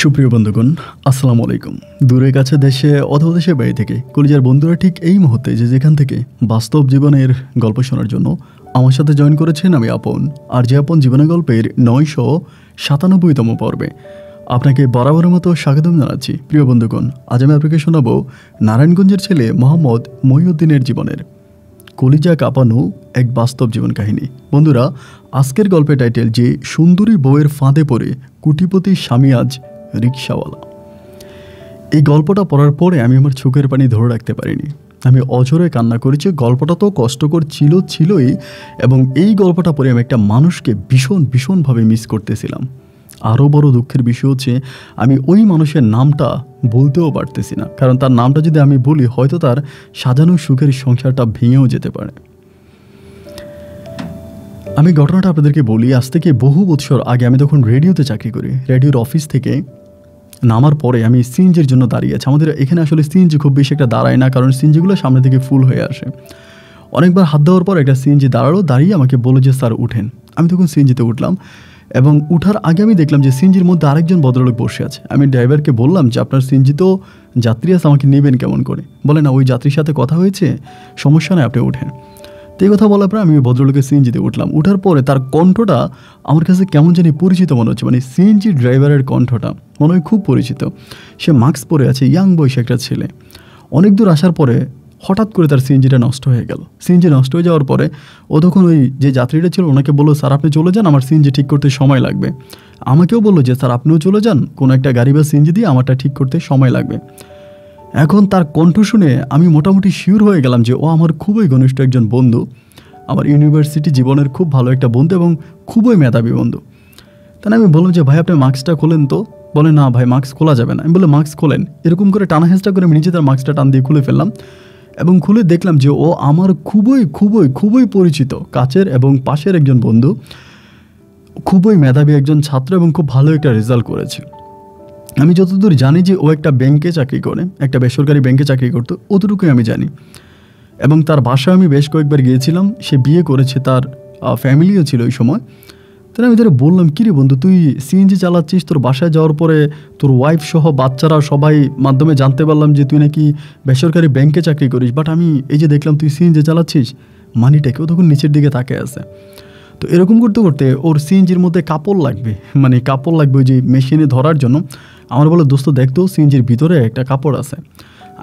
সুপ্রিয় বন্ধুগণ, আসসালামু আলাইকুম। দূরে কাছে দেশে অথবা দেশের বাইরে থেকে কলিজার বন্ধুরা ঠিক এই মুহূর্তে যেখান থেকে বাস্তব জীবনের গল্প শোনার জন্য আমার সাথে জয়েন করেছেন আমি আপন। আর যে আপন জীবনের গল্পের 997তম পর্বে আপনাকে বরাবরের মতো স্বাগতম জানাচ্ছি। প্রিয় বন্ধুগণ, আজ আমি আপনাকে শোনাবো নারায়ণগঞ্জের ছেলে মোহাম্মদ মহিউদ্দিনের জীবনের কলিজা কাঁপানো এক বাস্তব জীবন কাহিনী। বন্ধুরা, আজকের গল্পের টাইটেল যে সুন্দরী বউয়ের ফাঁদে পড়ে কোটিপতি স্বামী আজ রিক্সাওয়ালা। এই গল্পটা পড়ার পরে আমি আমার চোখের পানি ধরে রাখতে পারিনি। আমি অঝরে কান্না করেছি। গল্পটা তো কষ্টকর ছিলই, এবং এই গল্পটা পড়ে আমি একটা মানুষকে ভীষণভাবে মিস করতেছিলাম। আরও বড় দুঃখের বিষয় হচ্ছে আমি ওই মানুষের নামটা বলতেও পারতেছি না, কারণ তার নামটা যদি আমি বলি হয়তো তার সাজানো সুখের সংসারটা ভেঙেও যেতে পারে। আমি ঘটনাটা আপনাদেরকে বলি। আজ থেকে বহু বছর আগে আমি তখন রেডিওতে চাকরি করি। রেডিওর অফিস থেকে নামার পরে আমি সিএনজির জন্য দাঁড়িয়ে আছি। আমাদের এখানে আসলে সিএনজি খুব বেশি একটা দাঁড়ায় না, কারণ সিএনজিগুলো সামনে থেকে ফুল হয়ে আসে। অনেকবার হাত দেওয়ার পর একটা সিএনজি দাঁড়িয়ে আমাকে বলল যে স্যার উঠেন। আমি তখন সিএনজিতে উঠলাম, এবং উঠার আগে আমি দেখলাম যে সিএনজির মধ্যে আরেকজন ভদ্রলোক বসে আছে। আমি ড্রাইভারকে বললাম যে আপনার সিএনজি তো যাত্রী আছে, আমাকে নেবেন কেমন করে? বলে না, ওই যাত্রীর সাথে কথা হয়েছে, সমস্যা নয়, আপনি উঠেন। তো এই কথা বলার পরে আমি ভদ্রলোকের সিএনজিতে উঠলাম। উঠার পরে তার কণ্ঠটা আমার কাছে কেমন জানি পরিচিত মনে হচ্ছে। মানে সিএনজি ড্রাইভারের কণ্ঠটা মনে হয় খুব পরিচিত। সে মাস্ক পরে আছে, ইয়াং বয়সী একটা ছেলে। অনেক দূর আসার পরে হঠাৎ করে তার সিএনজিটা নষ্ট হয়ে গেল। সিএনজি নষ্ট হয়ে যাওয়ার পরে ও তখন ওই যে যাত্রীটা ছিল ওনাকে বললো, স্যার আপনি চলে যান, আমার সিএনজি ঠিক করতে সময় লাগবে। আমাকেও বললো যে স্যার আপনিও চলে যান, কোনো একটা গাড়ি বা সিএনজি দিয়ে আমারটা ঠিক করতে সময় লাগবে। এখন তার কণ্ঠ শুনে আমি মোটামুটি শিওর হয়ে গেলাম যে ও আমার খুবই ঘনিষ্ঠ একজন বন্ধু, আমার ইউনিভার্সিটি জীবনের খুব ভালো একটা বন্ধু এবং খুবই মেধাবী বন্ধু। তাই আমি বললাম যে ভাই আপনি মাস্কটা খোলেন তো। বলে না ভাই, মাস্ক খোলা যাবে না। আমি বললাম মাস্ক খোলেন। এরকম করে টানা হেঁচড়া করে আমি নিজে তার মাস্কটা টান দিয়ে খুলে ফেললাম, এবং খুলে দেখলাম যে ও আমার খুবই পরিচিত কাছের এবং পাশের একজন বন্ধু, খুবই মেধাবী একজন ছাত্র এবং খুব ভালো একটা রেজাল্ট করেছে। আমি যতদূর জানি যে ও একটা ব্যাংকে চাকরি করে, একটা বেসরকারি ব্যাংকে চাকরি করতো, অতটুকুই আমি জানি। এবং তার বাসায় আমি বেশ কয়েকবার গিয়েছিলাম। সে বিয়ে করেছে, তার ফ্যামিলিও ছিল ওই সময়। তাহলে আমি তারা বললাম, কিরে বন্ধু তুই সিএনজি চালাচ্ছিস, তোর বাসায় যাওয়ার পরে তোর ওয়াইফ সহ বাচ্চারা সবাই মাধ্যমে জানতে পারলাম যে তুই নাকি বেসরকারি ব্যাংকে চাকরি করিস, বাট আমি এই যে দেখলাম তুই সিএনজি চালাচ্ছিস, মানিটা কেউ তখন নিচের দিকে তাকিয়ে আছে। তো এরকম করতে করতে ওর সিএনজির মধ্যে কাপড় লাগবে, মানে কাপড় লাগবে ওই যে মেশিনে ধরার জন্য। আমার বলে দোস্ত দেখতো সিএনজির ভিতরে একটা কাপড় আছে।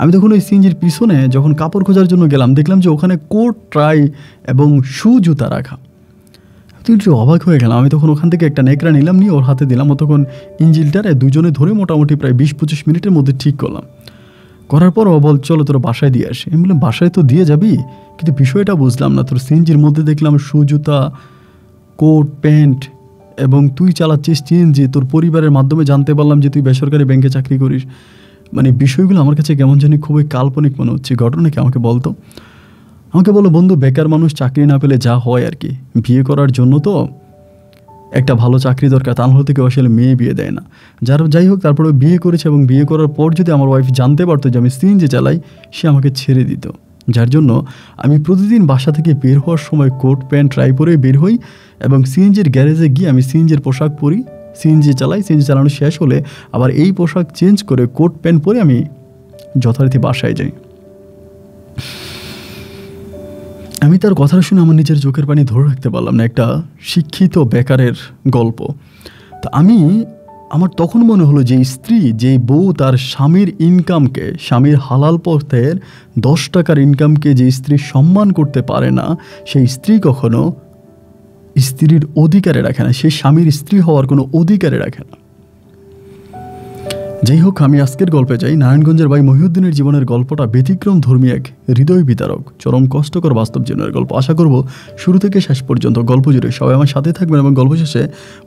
আমি তখন ওই সিএনজির পিছনে যখন কাপড় খোঁজার জন্য গেলাম, দেখলাম যে ওখানে কোট, ট্রাই এবং শু জুতা রাখা। একটু অবাক হয়ে গেলাম। আমি তখন ওখান থেকে একটা নেকড়া নিলাম, নিয়ে ওর হাতে দিলাম। ও তখন ইঞ্জিনটারে দুজনে ধরে মোটামুটি প্রায় 20-25 মিনিটের মধ্যে ঠিক করলাম। করার পর ও বল চলো তোর বাসায় দিয়ে আসি। আমি বললাম বাসায় তো দিয়ে যাবি, কিন্তু বিষয়টা বুঝলাম না। তোর সিএনজির মধ্যে দেখলাম শু জুতা, কোট, প্যান্ট, এবং তুই চালাচ্ছিস সিএনজি। তোর পরিবারের মাধ্যমে জানতে পারলাম যে তুই বেসরকারি ব্যাংকে চাকরি করিস। মানে বিষয়গুলো আমার কাছে কেমন জানি খুবই কাল্পনিক মনে হচ্ছে। ঘটনা কি আমাকে বলতো? আমাকে বলো বন্ধু, বেকার মানুষ চাকরি না পেলে যা হয় আর কি, বিয়ে করার জন্য তো একটা ভালো চাকরি দরকার, তা নাহলে কেউ আসলে মেয়ে বিয়ে দেয় না। যাই হোক, তারপরে বিয়ে করেছে, এবং বিয়ে করার পর যদি আমার ওয়াইফ জানতে পারতো যে আমি সিএনজি চালাই, সে আমাকে ছেড়ে দিত। যার জন্য আমি প্রতিদিন বাসা থেকে বের হওয়ার সময় কোট, প্যান্ট, ট্রাই পরে বের হই, এবং সিএনজির গ্যারেজে গিয়ে আমি সিএনজির পোশাক পরি, সিএনজি চালাই। সিএনজি চালানো শেষ হলে আবার এই পোশাক চেঞ্জ করে কোট প্যান্ট পরে আমি যথারীতি বাসায় যাই। আমি তার কথা শুনে আমার নিজের চোখের পানি ধরে রাখতে পারলাম না। একটা শিক্ষিত বেকারের গল্প। তা আমার তখন মনে হলো যে স্ত্রী, যে বউ তার স্বামীর ইনকামকে, স্বামীর হালাল পথের 10 টাকার ইনকামকে যে স্ত্রী সম্মান করতে পারে না, সেই স্ত্রী কখনো স্ত্রীর অধিকারে রাখে না, সে স্বামীর স্ত্রী হওয়ার কোনো অধিকারে রাখে না। যাই হোক, আমি আজকের গল্পে যাই। নারায়ণগঞ্জের ভাই মহিউদ্দিনের জীবনের গল্পটা ব্যতিক্রম ধর্মী এক হৃদয় বিতারক, চরম কষ্টকর বাস্তব জীবনের গল্প। আশা করব শুরু থেকে শেষ পর্যন্ত গল্প জুড়ে সবাই আমার সাথে থাকবেন, এবং গল্প শেষে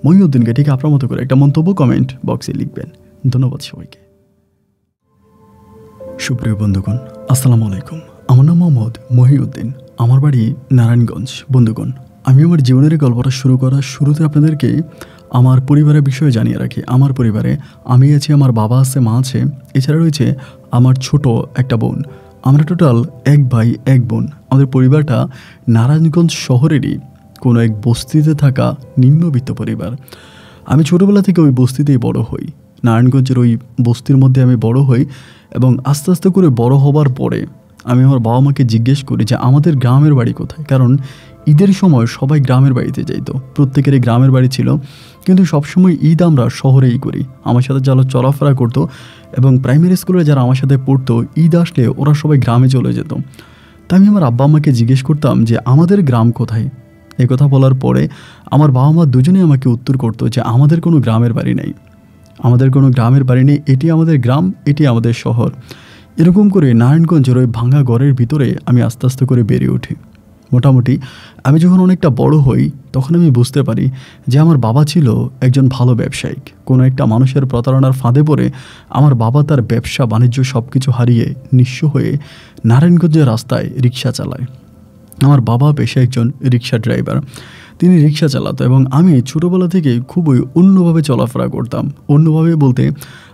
মহিউদ্দিনকে ঠিক আপনার মতো করে একটা মন্তব্য কমেন্ট বক্সে লিখবেন। ধন্যবাদ সবাইকে। সুপ্রিয় বন্ধুগণ, আসসালামু আলাইকুম। আমার নাম মোহাম্মদ মহিউদ্দিন, আমার বাড়ি নারায়ণগঞ্জ। বন্ধুগণ, আমি আমার জীবনের গল্পটা শুরু করার শুরুতে আপনাদেরকে আমার পরিবারের বিষয়ে জানিয়ে রাখি। আমার পরিবারে আমি আছি, আমার বাবা আছে, মা আছে, এছাড়া রয়েছে আমার ছোট একটা বোন। আমরা টোটাল 1 ভাই 1 বোন। আমাদের পরিবারটা নারায়ণগঞ্জ শহরেরই কোনো এক বস্তিতে থাকা নিম্নবিত্ত পরিবার। আমি ছোটোবেলা থেকে ওই বস্তিতেই বড় হই। নারায়ণগঞ্জের ওই বস্তির মধ্যে আমি বড় হই এবং আস্তে আস্তে করে বড় হবার পরে আমি আমার বাবা মাকে জিজ্ঞেস করি যে আমাদের গ্রামের বাড়ি কোথায়, কারণ ঈদের সময় সবাই গ্রামের বাড়িতে যাইতো, প্রত্যেকেরই গ্রামের বাড়ি ছিল, কিন্তু সবসময় ঈদ আমরা শহরেই করি। আমার সাথে যারা চলাফেরা করতো এবং প্রাইমারি স্কুলে যারা আমার সাথে পড়তো, ঈদ আসলে ওরা সবাই গ্রামে চলে যেত। তাই আমি আমার আব্বা আম্মাকে জিজ্ঞেস করতাম যে আমাদের গ্রাম কোথায়। এই কথা বলার পরে আমার বাবা মা দুজনেই আমাকে উত্তর করতো যে আমাদের কোনো গ্রামের বাড়ি নেই, আমাদের কোনো গ্রামের বাড়ি নেই, এটি আমাদের গ্রাম, এটি আমাদের শহর। এরকম করে নারায়ণগঞ্জের ওই ভাঙা ঘরের ভিতরে আমি আস্তে আস্তে করে বেড়ে উঠি। মোটামুটি আমি যখন অনেকটা বড় হই তখন আমি বুঝতে পারি যে আমার বাবা ছিল একজন ভালো ব্যবসায়িক। কোনো একটা মানুষের প্রতারণার ফাঁদে পড়ে আমার বাবা তার ব্যবসা বাণিজ্য সব কিছু হারিয়ে নিঃস্ব হয়ে নারায়ণগঞ্জের রাস্তায় রিক্সা চালায়। আমার বাবা পেশায় একজন রিক্সা ড্রাইভার, তিনি রিক্সা চালাতো এবং আমি ছোটোবেলা থেকে খুবই অন্যভাবে চলাফেরা করতাম। অন্যভাবে বলতে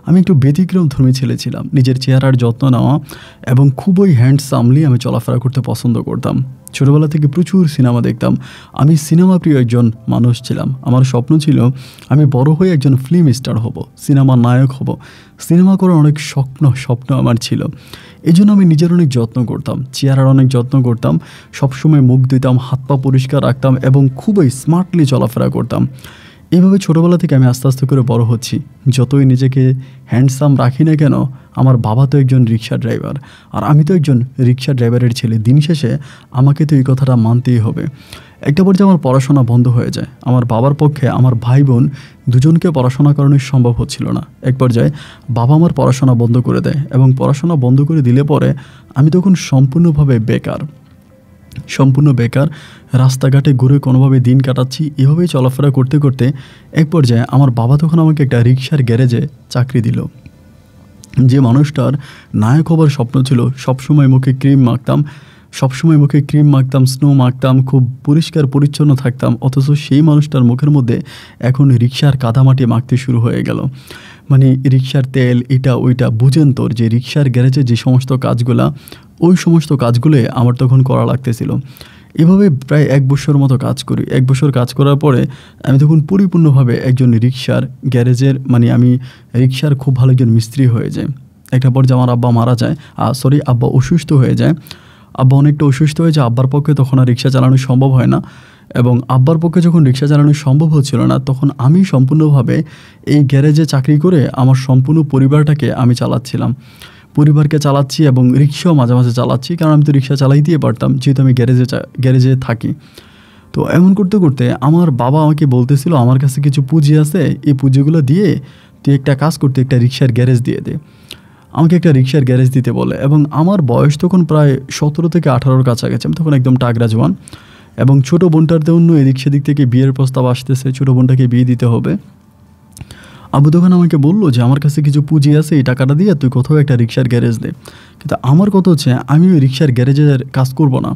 আমি একটু ব্যতিক্রমধর্মী ছেলে ছিলাম। নিজের চেহারার যত্ন নেওয়া এবং খুবই হ্যান্ডসামলি আমি চলাফেরা করতে পছন্দ করতাম। ছোটোবেলা থেকে প্রচুর সিনেমা দেখতাম। আমি সিনেমা প্রিয় একজন মানুষ ছিলাম। আমার স্বপ্ন ছিল আমি বড় হয়ে একজন ফিল্ম স্টার হব, সিনেমার নায়ক হব। সিনেমা করার অনেক স্বপ্ন আমার ছিল। এই জন্য আমি নিজের অনেক যত্ন করতাম, চেহারার অনেক যত্ন করতাম, সবসময় মুখ ধুতাম, হাত পা পরিষ্কার রাখতাম এবং খুবই স্মার্টলি চলাফেরা করতাম। এইভাবে ছোটোবেলা থেকে আমি আস্তে আস্তে করে বড় হচ্ছি। যতই নিজেকে হ্যান্ডসাম রাখি না কেন, আমার বাবা তো একজন রিক্সা ড্রাইভার আর আমি তো একজন রিক্সা ড্রাইভারের ছেলে। দিন শেষে আমাকে তো এই কথাটা মানতেই হবে। একটা পর্যায়ে আমার পড়াশোনা বন্ধ হয়ে যায়। আমার বাবার পক্ষে আমার ভাই বোন দুজনকে পড়াশোনা করানো সম্ভব হচ্ছিল না। এক পর্যায়ে বাবা আমার পড়াশোনা বন্ধ করে দেয় এবং পড়াশোনা বন্ধ করে দিলে পরে আমি তখন সম্পূর্ণ বেকার, রাস্তাঘাটে ঘুরে কোনোভাবে দিন কাটাচ্ছি। এভাবেই চলাফেরা করতে করতে এক পর্যায়ে আমার বাবা তখন আমাকে একটা রিক্সার গ্যারেজে চাকরি দিল। যে মানুষটার নায়ক হবার স্বপ্ন ছিল, সবসময় মুখে ক্রিম মাখতাম, স্নো মাখতাম, খুব পরিষ্কার পরিচ্ছন্ন থাকতাম, অথচ সেই মানুষটার মুখের মধ্যে এখন রিক্সার কাদামাটি মাখতে শুরু হয়ে গেল। মানে রিক্সার তেল, এটা ওইটা, বুঝেন তোর যে রিক্সার গ্যারেজে যে সমস্ত কাজগুলা, ওই সমস্ত কাজগুলো আমার তখন করা লাগতেছিল। এভাবে প্রায় 1 বছর মতো কাজ করি। 1 বছর কাজ করার পরে আমি তখন পরিপূর্ণভাবে একজন রিক্সার গ্যারেজের আমি রিক্সার খুব ভালো একজন মিস্ত্রি হয়ে যাই। একটা পর্যায়ে আমার আব্বা মারা যায়, আব্বা অসুস্থ হয়ে যায়। আব্বা অনেকটা অসুস্থ হয়ে যায়। আব্বার পক্ষে তখন আর রিক্সা চালানো সম্ভব হয় না এবং আব্বার পক্ষে যখন রিক্সা চালানো সম্ভব হচ্ছিল না, তখন আমি সম্পূর্ণভাবে এই গ্যারেজে চাকরি করে আমার সম্পূর্ণ পরিবারটাকে আমি পরিবারকে চালাচ্ছি এবং রিক্সাও মাঝে মাঝে চালাচ্ছি, কারণ আমি তো রিক্সা চালাইতেই পারতাম যেহেতু আমি গ্যারেজে থাকি। তো এমন করতে করতে আমার বাবা আমাকে বলতেছিল আমার কাছে কিছু পুঁজি আছে, এই পুঁজিগুলো দিয়ে তুই একটা কাজ করতে, একটা রিক্সার গ্যারেজ দিয়ে দে। আমাকে একটা রিক্সার গ্যারেজ দিতে বলে এবং আমার বয়স তখন প্রায় 17 থেকে 18-র কাছাকাছি। আমি তখন একদম টাকরা জওয়ান এবং ছোটো বোনটার জন্য এদিক সেদিক থেকে বিয়ের প্রস্তাব আসতেছে, ছোটো বোনটাকে বিয়ে দিতে হবে। আবু তখন আমাকে বললো যে আমার কাছে কিছু পুঁজি আছে, এই টাকাটা দিয়ে তুই কোথাও একটা রিক্সার গ্যারেজ দে। কিন্তু আমার কথা হচ্ছে আমি ওই রিক্সার গ্যারেজের কাজ করব না,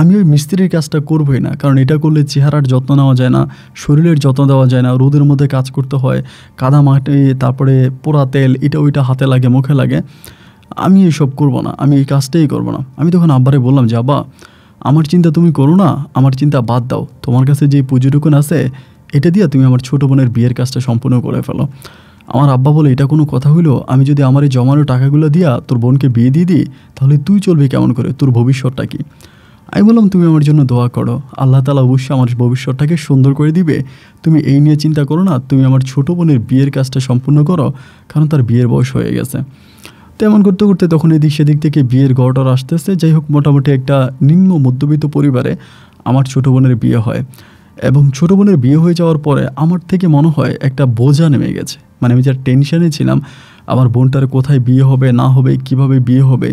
আমি ওই মিস্ত্রির কাজটা করবোই না, কারণ এটা করলে চেহারার যত্ন নেওয়া যায় না, শরীরের যত্ন দেওয়া যায় না, রোদের মধ্যে কাজ করতে হয়, কাদা মাটি, তারপরে পোড়া তেল, এটা ওইটা হাতে লাগে, মুখে লাগে। আমি এসব করব না, আমি এই কাজটাই করব না। আমি তখন আব্বারে বললাম যে আব্বা, আমার চিন্তা তুমি করো না, আমার চিন্তা বাদ দাও, তোমার কাছে যে পুঁজিটুকুন আছে এটা দিয়ে তুমি আমার ছোটো বোনের বিয়ের কাজটা সম্পূর্ণ করে ফেলো। আমার আব্বা বলে, এটা কোনো কথা হইলো? আমি যদি আমার এই জমানো টাকাগুলো দিয়া তোর বোনকে বিয়ে দিয়ে দিই, তাহলে তুই চলবি কেমন করে, তোর ভবিষ্যৎটা কী? আমি বললাম তুমি আমার জন্য দোয়া করো, আল্লাহ তাআলা অবশ্যই আমার ভবিষ্যৎটাকে সুন্দর করে দিবে, তুমি এই নিয়ে চিন্তা করো না, তুমি আমার ছোটো বোনের বিয়ের কাজটা সম্পূর্ণ করো, কারণ তার বিয়ের বয়স হয়ে গেছে। তেমন করতে করতে তখন এদিক সেদিক থেকে বিয়ের গড়টর আসতেছে। যাই হোক, মোটামুটি একটা নিম্ন মধ্যবিত্ত পরিবারে আমার ছোটো বোনের বিয়ে হয় এবং ছোটো বোনের বিয়ে হয়ে যাওয়ার পরে আমার থেকে মনে হয় একটা বোঝা নেমে গেছে। আমি যার টেনশানে ছিলাম, আমার বোনটার কোথায় বিয়ে হবে না হবে, কিভাবে বিয়ে হবে,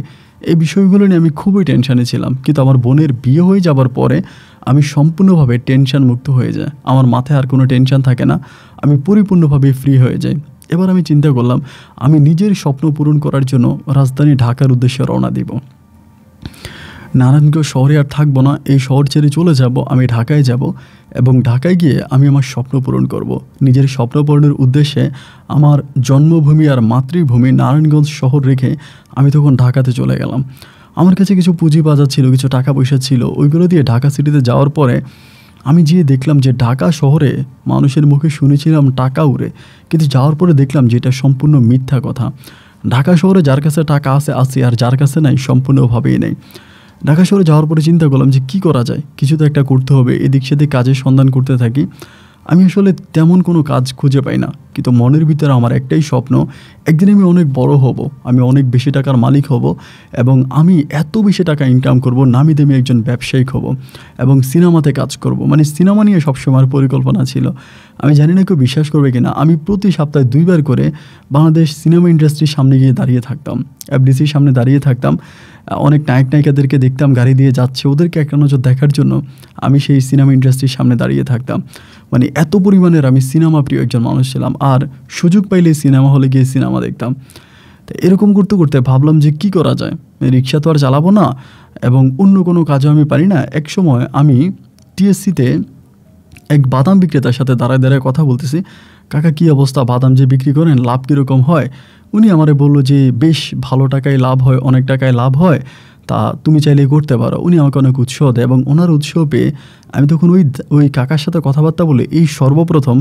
এই বিষয়গুলো নিয়ে আমি খুবই টেনশানে ছিলাম। কিন্তু আমার বোনের বিয়ে হয়ে যাবার পরে আমি সম্পূর্ণভাবে টেনশান মুক্ত হয়ে যাই। আমার মাথায় আর কোনো টেনশান থাকে না, আমি পরিপূর্ণভাবে ফ্রি হয়ে যাই। এবার আমি চিন্তা করলাম আমি নিজের স্বপ্ন পূরণ করার জন্য রাজধানী ঢাকার উদ্দেশ্যে রওনা দিব। নারায়ণগঞ্জ শহরে আর থাকবো না, এই শহর ছেড়ে চলে যাব, আমি ঢাকায় যাব এবং ঢাকায় গিয়ে আমি আমার স্বপ্ন পূরণ করব। নিজের স্বপ্ন পূরণের উদ্দেশ্যে আমার জন্মভূমি আর মাতৃভূমি নারায়ণগঞ্জ শহর রেখে আমি তখন ঢাকাতে চলে গেলাম। আমার কাছে কিছু পুঁজি বাজার ছিল, কিছু টাকা পয়সা ছিল, ওইগুলো দিয়ে ঢাকা সিটিতে যাওয়ার পরে আমি যেয়ে দেখলাম যে ঢাকা শহরে মানুষের মুখে শুনেছিলাম টাকা উড়ে, কিন্তু যাওয়ার পরে দেখলাম যে এটা সম্পূর্ণ মিথ্যা কথা। ঢাকা শহরে যার কাছে টাকা আছে, আর যার কাছে নাই সম্পূর্ণভাবেই নেই। ঢাকা শহরে যাওয়ার পরে চিন্তা করলাম যে কী করা যায়, কিছু তো একটা করতে হবে। এদিক সেদিক কাজের সন্ধান করতে থাকি। আমি আসলে তেমন কোনো কাজ খুঁজে পাই না, কিন্তু মনের ভিতরে আমার একটাই স্বপ্ন, একদিন আমি অনেক বড় হব, আমি অনেক বেশি টাকার মালিক হব, এবং আমি এত বেশি টাকা ইনকাম করব, নামি দামি একজন ব্যবসায়িক হব এবং সিনেমাতে কাজ করব। মানে সিনেমা নিয়ে সবসময় আমার পরিকল্পনা ছিল। আমি জানি না কেউ বিশ্বাস করবে কিনা, আমি প্রতি সপ্তাহে 2 বার করে বাংলাদেশ সিনেমা ইন্ডাস্ট্রির সামনে গিয়ে দাঁড়িয়ে থাকতাম, এফডিসির সামনে দাঁড়িয়ে থাকতাম। অনেক নায়ক নায়িকাদেরকে দেখতাম গাড়ি দিয়ে যাচ্ছে, ওদেরকে একটা নজর দেখার জন্য আমি সেই সিনেমা ইন্ডাস্ট্রির সামনে দাঁড়িয়ে থাকতাম। মানে এত পরিমাণের আমি সিনেমা প্রিয় একজন মানুষ ছিলাম, আর সুযোগ পাইলে সিনেমা হলে গিয়ে সিনেমা দেখতাম। তো এরকম করতে করতে ভাবলাম যে কী করা যায়, রিক্সা তো আর চালাবো না এবং অন্য কোনো কাজও আমি পারি না। এক সময় আমি টিএসসিতে এক বাদাম বিক্রেতার সাথে দাঁড়ায় দাঁড়ায় কথা বলতেছি, কাকা কী অবস্থা, বাদাম যে বিক্রি করেন লাভ কীরকম হয়? উনি আমারে বললো যে বেশ ভালো টাকায় লাভ হয়, অনেক টাকায় লাভ হয়, তা তুমি চাইলে করতে পারো। উনি আমাকে অনেক উৎসাহ দেয় এবং ওনার উৎসাহ পেয়ে আমি তখন ওই কাকার সাথে কথাবার্তা বলে এই সর্বপ্রথম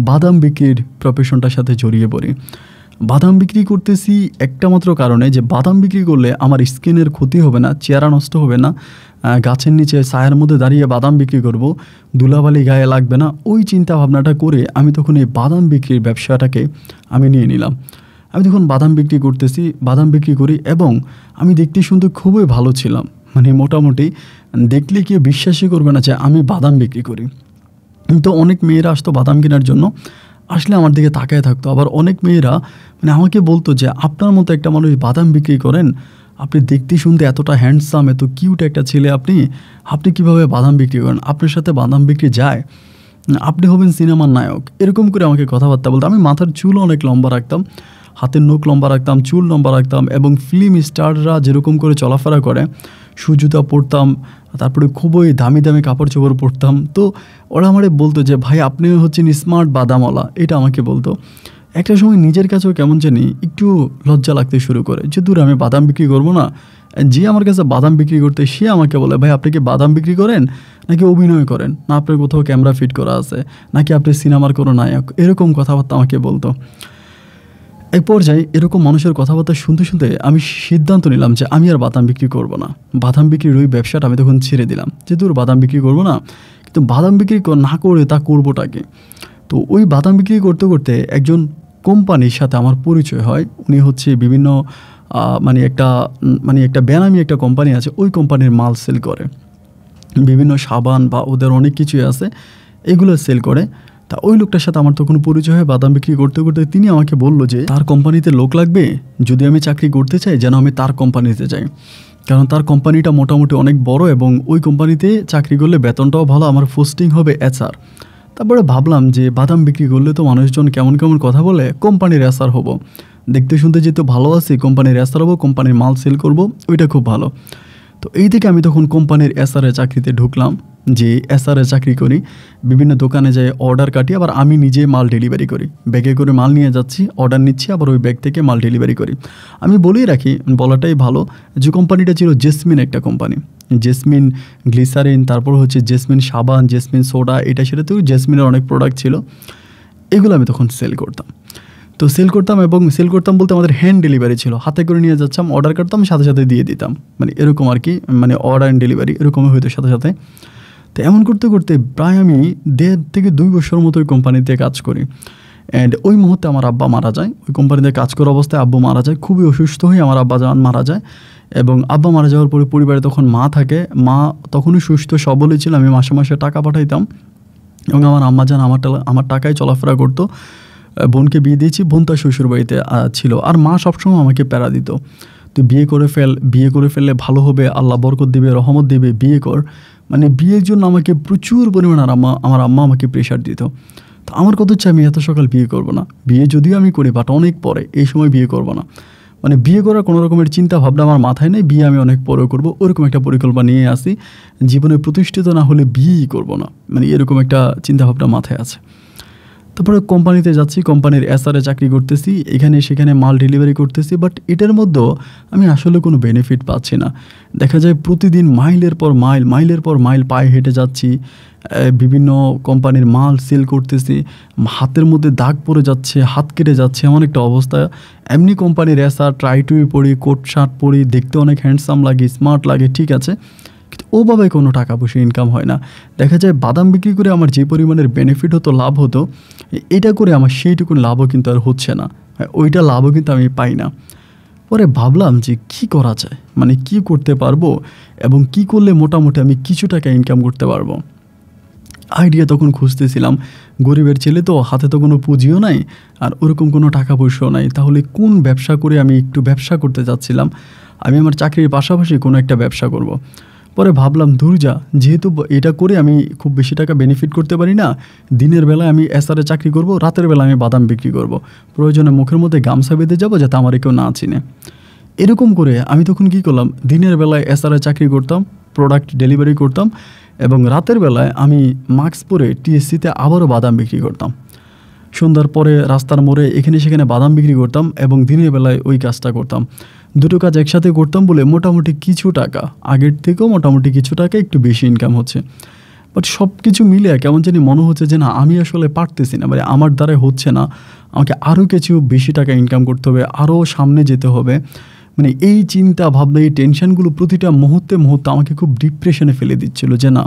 বাদাম বিক্রির প্রফেশনটার সাথে জড়িয়ে পড়ি। বাদাম বিক্রি করতেছি একটা মাত্র কারণে, যে বাদাম বিক্রি করলে আমার স্কিনের ক্ষতি হবে না, চেহারা নষ্ট হবে না, গাছের নিচে ছায়ার মধ্যে দাঁড়িয়ে বাদাম বিক্রি করব, ধুলাবালি গায়ে লাগবে না। ওই চিন্তা ভাবনাটা করে আমি তখন এই বাদাম বিক্রির ব্যবসাটাকে আমি নিয়ে নিলাম। আমি তখন বাদাম বিক্রি করতেছি, বাদাম বিক্রি করি এবং আমি দেখতে শুনতে খুবই ভালো ছিলাম। মানে মোটামুটি দেখলে কেউ বিশ্বাসই করবে না যে আমি বাদাম বিক্রি করি। কিন্তু অনেক মেয়েরা আসতো বাদাম কেনার জন্য, আসলে আমার দিকে তাকায় থাকতো। আবার অনেক মেয়েরা মানে আমাকে বলতো যে আপনার মতো একটা মানুষ বাদাম বিক্রি করেন, আপনি দেখতে শুনতে এতটা হ্যান্ডসাম, এত কিউট একটা ছেলে, আপনি কীভাবে বাদাম বিক্রি করেন, আপনার সাথে বাদাম বিক্রি যায়, আপনি হবেন সিনেমার নায়ক। এরকম করে আমাকে কথাবার্তা বলতো। আমি মাথার চুল অনেক লম্বা রাখতাম, হাতের নখ লম্বা রাখতাম, চুল লম্বা রাখতাম এবং ফিল্ম স্টাররা যেরকম করে চলাফেরা করে শু জুতা পরতাম, তারপরে খুবই দামি দামি কাপড় চোপড় পরতাম। তো ওরা আমারে বলতো যে ভাই আপনি হচ্ছেন স্মার্ট বাদামওয়ালা, এটা আমাকে বলতো। একটা সময় নিজের কাছেও কেমন জানি একটু লজ্জা লাগতে শুরু করে যে দূর আমি বাদাম বিক্রি করবো না। যে আমার কাছে বাদাম বিক্রি করতে, সে আমাকে বলে ভাই আপনি কি বাদাম বিক্রি করেন, নাকি অভিনয় করেন, না আপনার কোথাও ক্যামেরা ফিট করা আছে, নাকি আপনি সিনেমার কোনো নায়ক, এরকম কথাবার্তা আমাকে বলতো। এক পর্যায়ে এরকম মানুষের কথাবার্তা শুনতে শুনতে আমি সিদ্ধান্ত নিলাম যে আমি আর বাদাম বিক্রি করব না। বাদাম বিক্রির ওই ব্যবসাটা আমি তখন ছেড়ে দিলাম, যে দূর বাদাম বিক্রি করব না। কিন্তু বাদাম বিক্রি না করে তা করবোটাকে। তো ওই বাদাম বিক্রি করতে করতে একজন কোম্পানির সাথে আমার পরিচয় হয়। উনি হচ্ছে বিভিন্ন মানে একটা বেনামি একটা কোম্পানি আছে, ওই কোম্পানির মাল সেল করে, বিভিন্ন সাবান বা ওদের অনেক কিছুই আছে, এগুলো সেল করে। তা ওই লোকটার সাথে আমার তখন পরিচয় হয় বাদাম বিক্রি করতে করতে। তিনি আমাকে বললো যে তার কোম্পানিতে লোক লাগবে, যদি আমি চাকরি করতে চাই যেন আমি তার কোম্পানিতে যাই, কারণ তার কোম্পানিটা মোটামুটি অনেক বড় এবং ওই কোম্পানিতে চাকরি করলে বেতনটাও ভালো, আমার পোস্টিং হবে HR। তারপরে ভাবলাম যে বাদাম বিক্রি করলে তো মানুষজন কেমন কেমন কথা বলে, কোম্পানির HR হব, দেখতে শুনতে যেহেতু ভালো আছে, কোম্পানির HR হবো, কোম্পানির মাল সেল করব, ওইটা খুব ভালো। তো এই থেকে আমি তখন কোম্পানির HR চাকরিতে ঢুকলাম, যে HR চাকরি করি, বিভিন্ন দোকানে যাই অর্ডার কাটি, আবার আমি নিজে মাল ডেলিভারি করি, ব্যাগে করে মাল নিয়ে যাচ্ছি, অর্ডার নিচ্ছি, আবার ওই ব্যাগ থেকে মাল ডেলিভারি করি। আমি বলেই রাখি, বলাটাই ভালো, যে কোম্পানিটা ছিল জেসমিন একটা কোম্পানি, জেসমিন গ্লিসারিন, তারপর হচ্ছে জেসমিন সাবান, জেসমিন সোডা, এটা সেটাতেও জেসমিনের অনেক প্রোডাক্ট ছিল, এগুলো আমি তখন সেল করতাম। তো সেল করতাম বলতে আমাদের হ্যান্ড ডেলিভারি ছিল, হাতে করে নিয়ে যাচ্ছিলাম, অর্ডার করতাম, সাথে সাথে দিয়ে দিতাম, মানে এরকম আর কি, মানে অর্ডার অ্যান্ড ডেলিভারি এরকমই হইতো সাথে সাথে। তো এমন করতে করতে প্রায় আমি 1.5 থেকে 2 বছর মতো ওই কোম্পানিতে কাজ করি। অ্যান্ড ওই মুহূর্তে আমার আব্বা মারা যায়, ওই কোম্পানিতে কাজ করা অবস্থায় আব্বু মারা যায়, খুবই অসুস্থ হয়ে আমার আব্বা মারা যায়। এবং আব্বা মারা যাওয়ার পরে পরিবারে তখন মা থাকে, মা তখনই সুস্থ সবলই ছিল, আমি মাসে মাসে টাকা পাঠাইতাম এবং আমার আম্মা জান আমার টাকায় চলাফেরা করতো। বোনকে বিয়ে দিয়েছি, বোন তার শ্বশুরবাড়িতে ছিল, আর মা সবসময় আমাকে প্যারা দিত, তুই বিয়ে করে ফেললে ভালো হবে, আল্লাহ বরকত দিবে, রহমত দিবে, বিয়ে কর। মানে বিয়ের জন্য আমাকে প্রচুর পরিমাণ আমার আম্মা আমাকে প্রেশার দিত। তো আমার কথা হচ্ছে আমি এত সকাল বিয়ে করব না, বিয়ে যদিও আমি করি বাট অনেক পরে, এই সময় বিয়ে করব না। মানে বিয়ে করার কোনো রকমের চিন্তা ভাবনা আমার মাথায় নেই, বিয়ে আমি অনেক পরে করব, ওরকম একটা পরিকল্পনা নিয়ে আসি। জীবনে প্রতিষ্ঠিত না হলে বিয়েই করব না, মানে এরকম একটা চিন্তাভাবনা মাথায় আছে। তারপরে কোম্পানিতে যাচ্ছি, কোম্পানির এসআরে চাকরি করতেছি, এখানে সেখানে মাল ডেলিভারি করতেছি, বাট এটার মধ্যেও আমি আসলে কোনো বেনিফিট পাচ্ছি না। দেখা যায় প্রতিদিন মাইলের পর মাইল পায়ে হেঁটে যাচ্ছি, বিভিন্ন কোম্পানির মাল সেল করতেছি, হাতের মধ্যে দাগ পড়ে যাচ্ছে, হাত কেটে যাচ্ছে, এমন একটা অবস্থা। এমনি কোম্পানির এসআর ট্রাই পরি, কোট শার্ট পরি, দেখতে অনেক হ্যান্ডসাম লাগে, স্মার্ট লাগে, ঠিক আছে, কিন্তু ওভাবে কোনো টাকা পয়সা ইনকাম হয় না। দেখা যায় বাদাম বিক্রি করে আমার যে পরিমাণের বেনিফিট হতো, লাভ হতো, এটা করে আমার সেইটুকুন লাভও কিন্তু আর হচ্ছে না, ওইটা লাভও কিন্তু আমি পাই না। পরে ভাবলাম যে কী করা যায়, মানে কী করতে পারবো এবং কি করলে মোটামুটি আমি কিছু টাকা ইনকাম করতে পারবো। আইডিয়া তখন খুঁজতেছিলাম, গরিবের ছেলে তো, হাতে তো কোনো পুঁজিও নাই আর ওরকম কোনো টাকা পয়সাও নাই, তাহলে কোন ব্যবসা করে আমি একটু ব্যবসা করতে চাচ্ছিলাম, আমি আমার চাকরির পাশাপাশি কোনো একটা ব্যবসা করব। পরে ভাবলাম দূর যা, যেহেতু এটা করে আমি খুব বেশি টাকা বেনিফিট করতে পারি না, দিনের বেলায় আমি এসআরে চাকরি করব, রাতের বেলা আমি বাদাম বিক্রি করব, প্রয়োজনে মুখের মধ্যে গামছা বেঁধে যাবো যাতে আমার কেউ না চিনে। এরকম করে আমি তখন কী করলাম, দিনের বেলায় এসআরে চাকরি করতাম, প্রোডাক্ট ডেলিভারি করতাম, এবং রাতের বেলায় আমি মাস্ক পরে টিএসসিতে আবারও বাদাম বিক্রি করতাম। সন্ধ্যার পরে রাস্তার মোড়ে এখানে সেখানে বাদাম বিক্রি করতাম এবং দিনের বেলায় ওই কাজটা করতাম। দুটো কাজ একসাথে করতাম বলে মোটামুটি কিছু টাকা, আগের থেকেও মোটামুটি কিছু টাকা একটু বেশি ইনকাম হচ্ছে। বাট সব কিছু মিলে কেমন জানি মনে হচ্ছে যে না, আমি আসলে পারতেছি না, মানে আমার দ্বারাই হচ্ছে না, আমাকে আরও কিছু বেশি টাকা ইনকাম করতে হবে, আরও সামনে যেতে হবে। মানে এই চিন্তা ভাবনা, এই টেনশনগুলো প্রতিটা মুহূর্তে আমাকে খুব ডিপ্রেশনে ফেলে দিচ্ছিল যে না,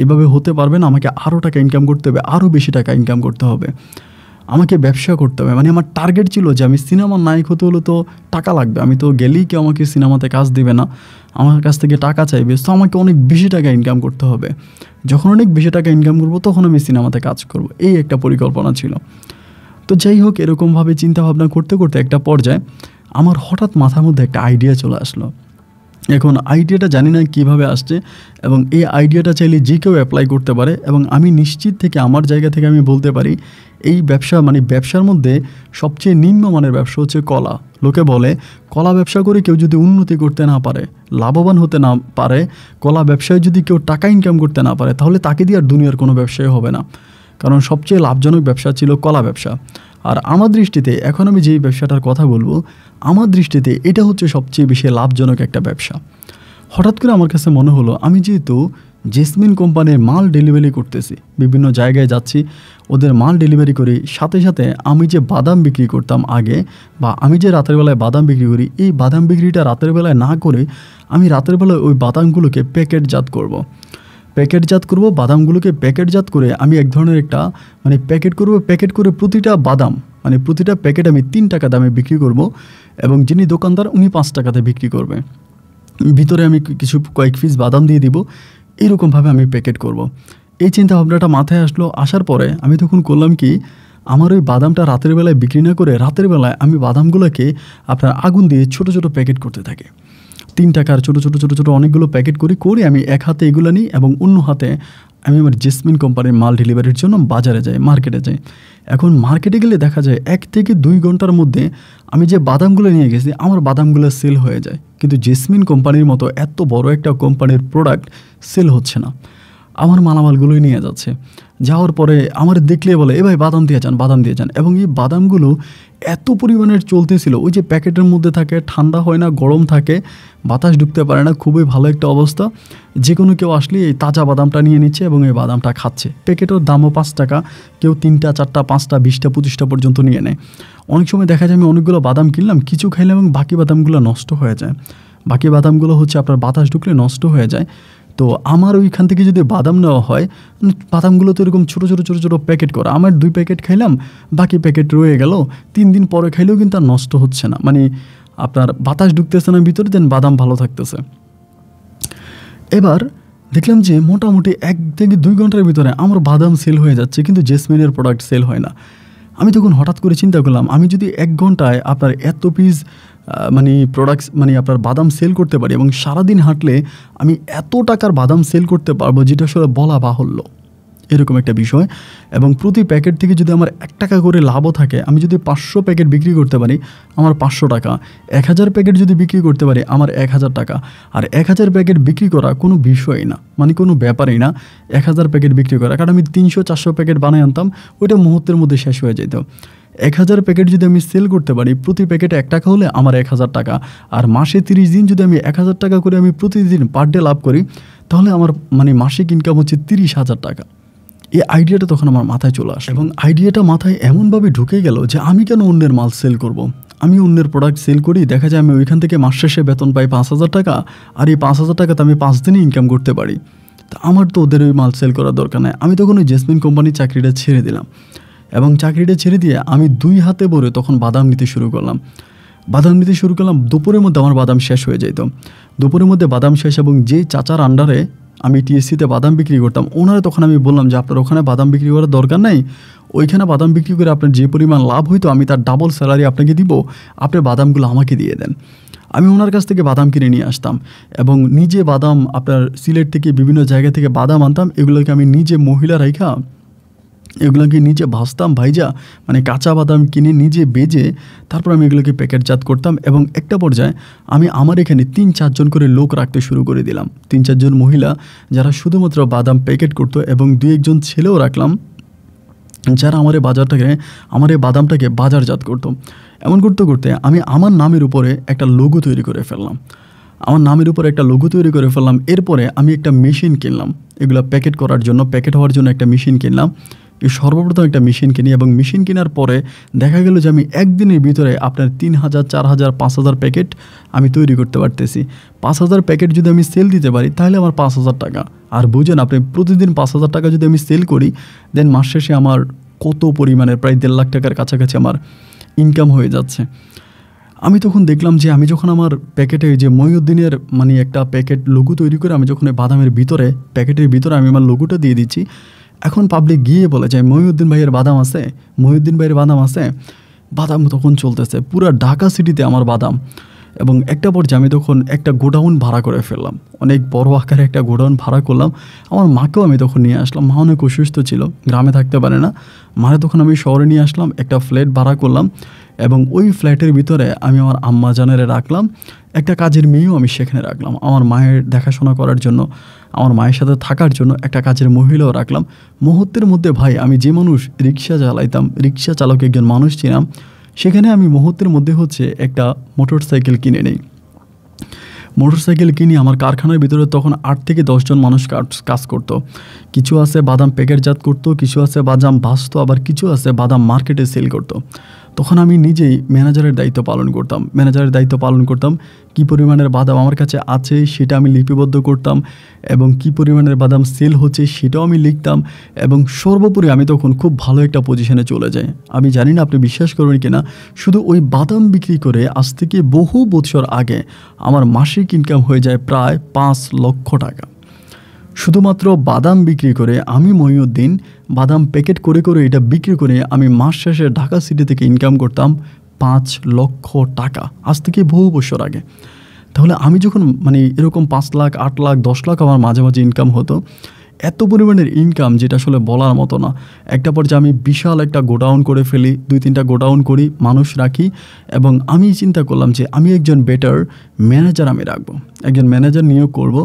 এভাবে হতে পারবে না, আমাকে আরও টাকা ইনকাম করতে হবে, আরও বেশি টাকা ইনকাম করতে হবে, আমাকে ব্যবসা করতে হবে। মানে আমার টার্গেট ছিল যে আমি সিনেমার নায়ক হতে হলে তো টাকা লাগবে, আমি তো গেলেই কেউ আমাকে সিনেমাতে কাজ দেবে না, আমার কাছ থেকে টাকা চাইবে, তো আমাকে অনেক বেশি টাকা ইনকাম করতে হবে, যখন অনেক বেশি টাকা ইনকাম করব তখন আমি সিনেমাতে কাজ করব, এই একটা পরিকল্পনা ছিল। তো যাই হোক, এরকমভাবে চিন্তাভাবনা করতে করতে একটা পর্যায়ে আমার হঠাৎ মাথার মধ্যে একটা আইডিয়া চলে আসলো। এখন আইডিয়াটা জানি না কীভাবে আসছে, এবং এই আইডিয়াটা চাইলে যে কেউ অ্যাপ্লাই করতে পারে, এবং আমি নিশ্চিত থেকে আমার জায়গা থেকে আমি বলতে পারি এই ব্যবসা, মানে ব্যবসার মধ্যে সবচেয়ে নিম্নমানের ব্যবসা হচ্ছে কলা। লোকে বলে কলা ব্যবসা করে কেউ যদি উন্নতি করতে না পারে, লাভবান হতে না পারে, কলা ব্যবসায় যদি কেউ টাকা ইনকাম করতে না পারে, তাহলে তাকে দিয়ে আর দুনিয়ার কোনো ব্যবসায় হবে না। কারণ সবচেয়ে লাভজনক ব্যবসা ছিল কলা ব্যবসা। আর আমার দৃষ্টিতে, এখন আমি যেই ব্যবসাটার কথা বলবো, আমার দৃষ্টিতে এটা হচ্ছে সবচেয়ে বেশি লাভজনক একটা ব্যবসা। হঠাৎ করে আমার কাছে মনে হলো, আমি যেহেতু জেসমিন কোম্পানির মাল ডেলিভারি করতেছি, বিভিন্ন জায়গায় যাচ্ছি, ওদের মাল ডেলিভারি করি, সাথে সাথে আমি যে বাদাম বিক্রি করতাম আগে, বা আমি যে রাতের বেলায় বাদাম বিক্রি করি, এই বাদাম বিক্রিটা রাতের বেলায় না করে আমি রাতের বেলায় ওই বাদামগুলোকে প্যাকেটজাত করব, বাদামগুলোকে প্যাকেটজাত করে আমি এক ধরনের একটা মানে প্যাকেট করে প্রতিটা বাদাম, মানে প্রতিটা প্যাকেট আমি 3 টাকা দামে বিক্রি করব, এবং যিনি দোকানদার উনি 5 টাকাতে বিক্রি করবে, ভিতরে আমি কিছু কয়েক পিস বাদাম দিয়ে দিব, এরকমভাবে আমি প্যাকেট করব। এই চিন্তা ভাবনাটা মাথায় আসলো। আসার পরে আমি তখন করলাম কি, আমার ওই বাদামটা রাতের বেলায় বিক্রি না করে রাতের বেলায় আমি বাদামগুলোকে আপনার আগুন দিয়ে ছোট ছোট প্যাকেট করতে থাকি। 3 টাকার ছোট ছোট অনেকগুলো প্যাকেট করে আমি এক হাতে এগুলো নিই, এবং অন্য হাতে আমি আমার জেসমিন কোম্পানির মাল ডেলিভারির জন্য বাজারে যাই, মার্কেটে যাই। এখন মার্কেটে গেলে দেখা যায় 1 থেকে 2 ঘন্টার মধ্যে আমি যে বাদামগুলো নিয়ে গেছি, আমার বাদামগুলো সেল হয়ে যায়, কিন্তু জেসমিন কোম্পানির মতো এত বড় একটা কোম্পানির প্রোডাক্ট সেল হচ্ছে না। আমার মালামালগুলোই নিয়ে যাচ্ছে। যাওয়ার পরে আমার দেখলে বলে, এ ভাই বাদাম দিয়ে যান, এবং এই বাদামগুলো এত পরিমাণের চলতেছিল, ওই যে প্যাকেটের মধ্যে থাকে, ঠান্ডা হয় না, গরম থাকে, বাতাস ঢুকতে পারে না, খুবই ভালো একটা অবস্থা। যে কোনো কেউ আসলে এই তাজা বাদামটা নিয়ে নিচ্ছে এবং এই বাদামটা খাচ্ছে। প্যাকেটের দামও 5 টাকা, কেউ 3টা 4টা 5টা 20টা 25টা পর্যন্ত নিয়ে নেয়। অনেক সময় দেখা যায় আমি অনেকগুলো বাদাম কিনলাম, কিছু খাইলাম এবং বাকি বাদামগুলো নষ্ট হয়ে যায়। বাকি বাদামগুলো হচ্ছে আপনার বাতাস ঢুকলে নষ্ট হয়ে যায়। তো আমার ওইখান থেকে যদি বাদাম নেওয়া হয়, বাদামগুলো তো এরকম ছোটো ছোটো প্যাকেট করা, আমার 2 প্যাকেট খাইলাম, বাকি প্যাকেট রয়ে গেল, 3 দিন পরে খাইলেও কিন্তু আর নষ্ট হচ্ছে না, মানে আপনার বাতাস ঢুকতেছে না ভিতরে, দেন বাদাম ভালো থাকতেছে। এবার দেখলাম যে মোটামুটি 1 থেকে 2 ঘন্টার ভিতরে আমার বাদাম সেল হয়ে যাচ্ছে, কিন্তু জেসমিনের প্রোডাক্ট সেল হয় না। আমি তখন হঠাৎ করে চিন্তা করলাম, আমি যদি 1 ঘন্টায় আপনার এত পিস মানে প্রোডাক্টস, মানে আপনার বাদাম সেল করতে পারি, এবং সারাদিন হাঁটলে আমি এত টাকার বাদাম সেল করতে পারবো, যেটা আসলে বলা বাহুল্য। এরকম একটা বিষয়। এবং প্রতি প্যাকেট থেকে যদি আমার 1 টাকা করে লাভও থাকে, আমি যদি 500 প্যাকেট বিক্রি করতে পারি আমার 500 টাকা, 1000 প্যাকেট যদি বিক্রি করতে পারি আমার 1000 টাকা। আর 1000 প্যাকেট বিক্রি করা কোনো বিষয়ই না, মানে কোনো ব্যাপারই না 1000 প্যাকেট বিক্রি করা। কারণ আমি 300-400 প্যাকেট বানাই আনতাম, ওইটা মুহূর্তের মধ্যে শেষ হয়ে যেত। 1000 প্যাকেট যদি আমি সেল করতে পারি, প্রতি প্যাকেটে 1 টাকা হলে আমার 1000 টাকা। আর মাসে 30 দিন যদি আমি 1000 টাকা করে আমি প্রতিদিন পার ডে লাভ করি, তাহলে আমার মানে মাসিক ইনকাম হচ্ছে 30,000 টাকা। এই আইডিয়াটা তখন আমার মাথায় চলে আসে এবং আইডিয়াটা মাথায় এমনভাবে ঢুকে গেল যে আমি কেন অন্যের মাল সেল করব। আমি অন্যের প্রোডাক্ট সেল করি, দেখা যায় আমি ওইখান থেকে মাস শেষে বেতন পাই 5,000 টাকা, আর এই 5,000 টাকাতে আমি 5 দিনই ইনকাম করতে পারি। তা আমার তো ওদের ওই মাল সেল করার দরকার নেই। আমি তখন ওই জেসমিন কোম্পানির চাকরিটা ছেড়ে দিলাম এবং চাকরিটা ছেড়ে দিয়ে আমি 2 হাতে ভরে তখন বাদাম নিতে শুরু করলাম। দুপুরের মধ্যে আমার বাদাম শেষ হয়ে যেত। দুপুরের মধ্যে বাদাম শেষ এবং যে চাচার আন্ডারে আমি টিএসসিতে বাদাম বিক্রি করতাম, ওনারা তখন আমি বললাম যে আপনার ওখানে বাদাম বিক্রি করার দরকার নেই, ওইখানে বাদাম বিক্রি করে আপনার যে পরিমাণ লাভ হইতো আমি তার ডাবল স্যালারি আপনাকে দিব, আপনি বাদামগুলো আমাকে দিয়ে দেন। আমি ওনার কাছ থেকে বাদাম কিনে নিয়ে আসতাম এবং নিজে বাদাম আপনার সিলেট থেকে বিভিন্ন জায়গা থেকে বাদাম আনতাম, এগুলোকে আমি নিজে মহিলা রাইখা এগুলোকে নিজে ভাজতাম, ভাইজা মানে কাঁচা বাদাম কিনে নিজে বেজে তারপর আমি এগুলোকে প্যাকেটজাত করতাম। এবং একটা পর্যায়ে আমি আমার এখানে 3-4 জন করে লোক রাখতে শুরু করে দিলাম, 3-4 জন মহিলা যারা শুধুমাত্র বাদাম প্যাকেট করতো এবং 2-1 জন ছেলেও রাখলাম যারা আমার এই বাদামটাকে বাজারজাত করতো। এমন করতে করতে আমি আমার নামের উপরে একটা লোগো তৈরি করে ফেললাম। এরপরে আমি একটা মেশিন কিনলাম এগুলো প্যাকেট করার জন্য, প্যাকেট হওয়ার জন্য একটা মেশিন কিনলাম। সর্বপ্রথম একটা মেশিন কিনি এবং মেশিন কেনার পরে দেখা গেল যে আমি একদিনের ভিতরে আপনার 3,000, 4,000, 5,000 প্যাকেট আমি তৈরি করতে পারতেছি। 5,000 প্যাকেট যদি আমি সেল দিতে পারি তাহলে আমার 5,000 টাকা। আর বুঝেন আপনি প্রতিদিন 5,000 টাকা যদি আমি সেল করি, দেন মাস শেষে আমার কত পরিমাণের প্রায় 1.5 লাখ টাকার কাছাকাছি আমার ইনকাম হয়ে যাচ্ছে। আমি তখন দেখলাম যে আমি যখন আমার প্যাকেটে যে মহিউদ্দিনের মানে একটা প্যাকেট লোগো তৈরি করে আমি যখন বাদামের ভিতরে প্যাকেটের ভিতরে আমি আমার লোগোটা দিয়ে দিচ্ছি, এখন পাবলিক গিয়ে বলে যে মহিউদ্দিন ভাইয়ের বাদাম আছে। বাদাম তখন চলতেছে পুরো ঢাকা সিটিতে আমার বাদাম। এবং একটা পর্যায়ে আমি তখন একটা গোডাউন ভাড়া করে ফেললাম, অনেক বড় আকারে একটা গোডাউন ভাড়া করলাম। আমার মাকেও আমি তখন নিয়ে আসলাম, মা অনেক অসুস্থ ছিল, গ্রামে থাকতে পারে না, মারে তখন আমি শহরে নিয়ে আসলাম, একটা ফ্ল্যাট ভাড়া করলাম এবং ওই ফ্ল্যাটের ভিতরে আমি আমার আম্মা জানেরে রাখলাম, একটা কাজের মেয়েও আমি সেখানে রাখলাম আমার মায়ের দেখাশোনা করার জন্য, আমার মায়ের সাথে থাকার জন্য একটা কাজের মহিলাও রাখলাম। মুহূর্তের মধ্যে ভাই আমি যে মানুষ রিক্সা চালাইতাম, রিক্সা চালক একজন মানুষ ছিলাম, সেখানে আমি মুহূর্তের মধ্যে একটা মোটরসাইকেল কিনে নেই। মোটরসাইকেল কিনে আমার কারখানার ভিতরে তখন 8 থেকে 10 জন মানুষ কাজ করতো। কিছু আছে বাদাম প্যাকেটজাত করতো, কিছু আছে বাদাম ভাজতো, আবার কিছু আছে বাদাম মার্কেটে সেল করতো। তখন আমি নিজেই ম্যানেজারের দায়িত্ব পালন করতাম। কী পরিমাণের বাদাম আমার কাছে আছে সেটা আমি লিপিবদ্ধ করতাম এবং কী পরিমাণের বাদাম সেল হচ্ছে সেটাও আমি লিখতাম। এবং সর্বোপরি আমি তখন খুব ভালো একটা পজিশনে চলে যাই। আমি জানি না আপনি বিশ্বাস করবেন কিনা, শুধু ওই বাদাম বিক্রি করে আজ থেকে বহু বছর আগে আমার মাসিক ইনকাম হয়ে যায় প্রায় 5 লক্ষ টাকা। শুধুমাত্র বাদাম বিক্রি করে আমি মহিউদ্দিন বাদাম প্যাকেট করে এটা বিক্রি করে আমি মাস শেষে ঢাকা সিটি থেকে ইনকাম করতাম 5 লক্ষ টাকা, আজ থেকে বহু বছর আগে। তাহলে আমি যখন মানে এরকম 5 লাখ, 8 লাখ, 10 লাখ আমার মাঝে ইনকাম হতো, এত পরিমাণের ইনকাম যেটা আসলে বলার মতো না। একটা পর্যায়ে আমি বিশাল একটা গোডাউন করে ফেলি, 2-3টা গোডাউন করি, মানুষ রাখি এবং আমি চিন্তা করলাম যে আমি একজন বেটার ম্যানেজার আমি রাখবো, একজন ম্যানেজার নিয়োগ করব।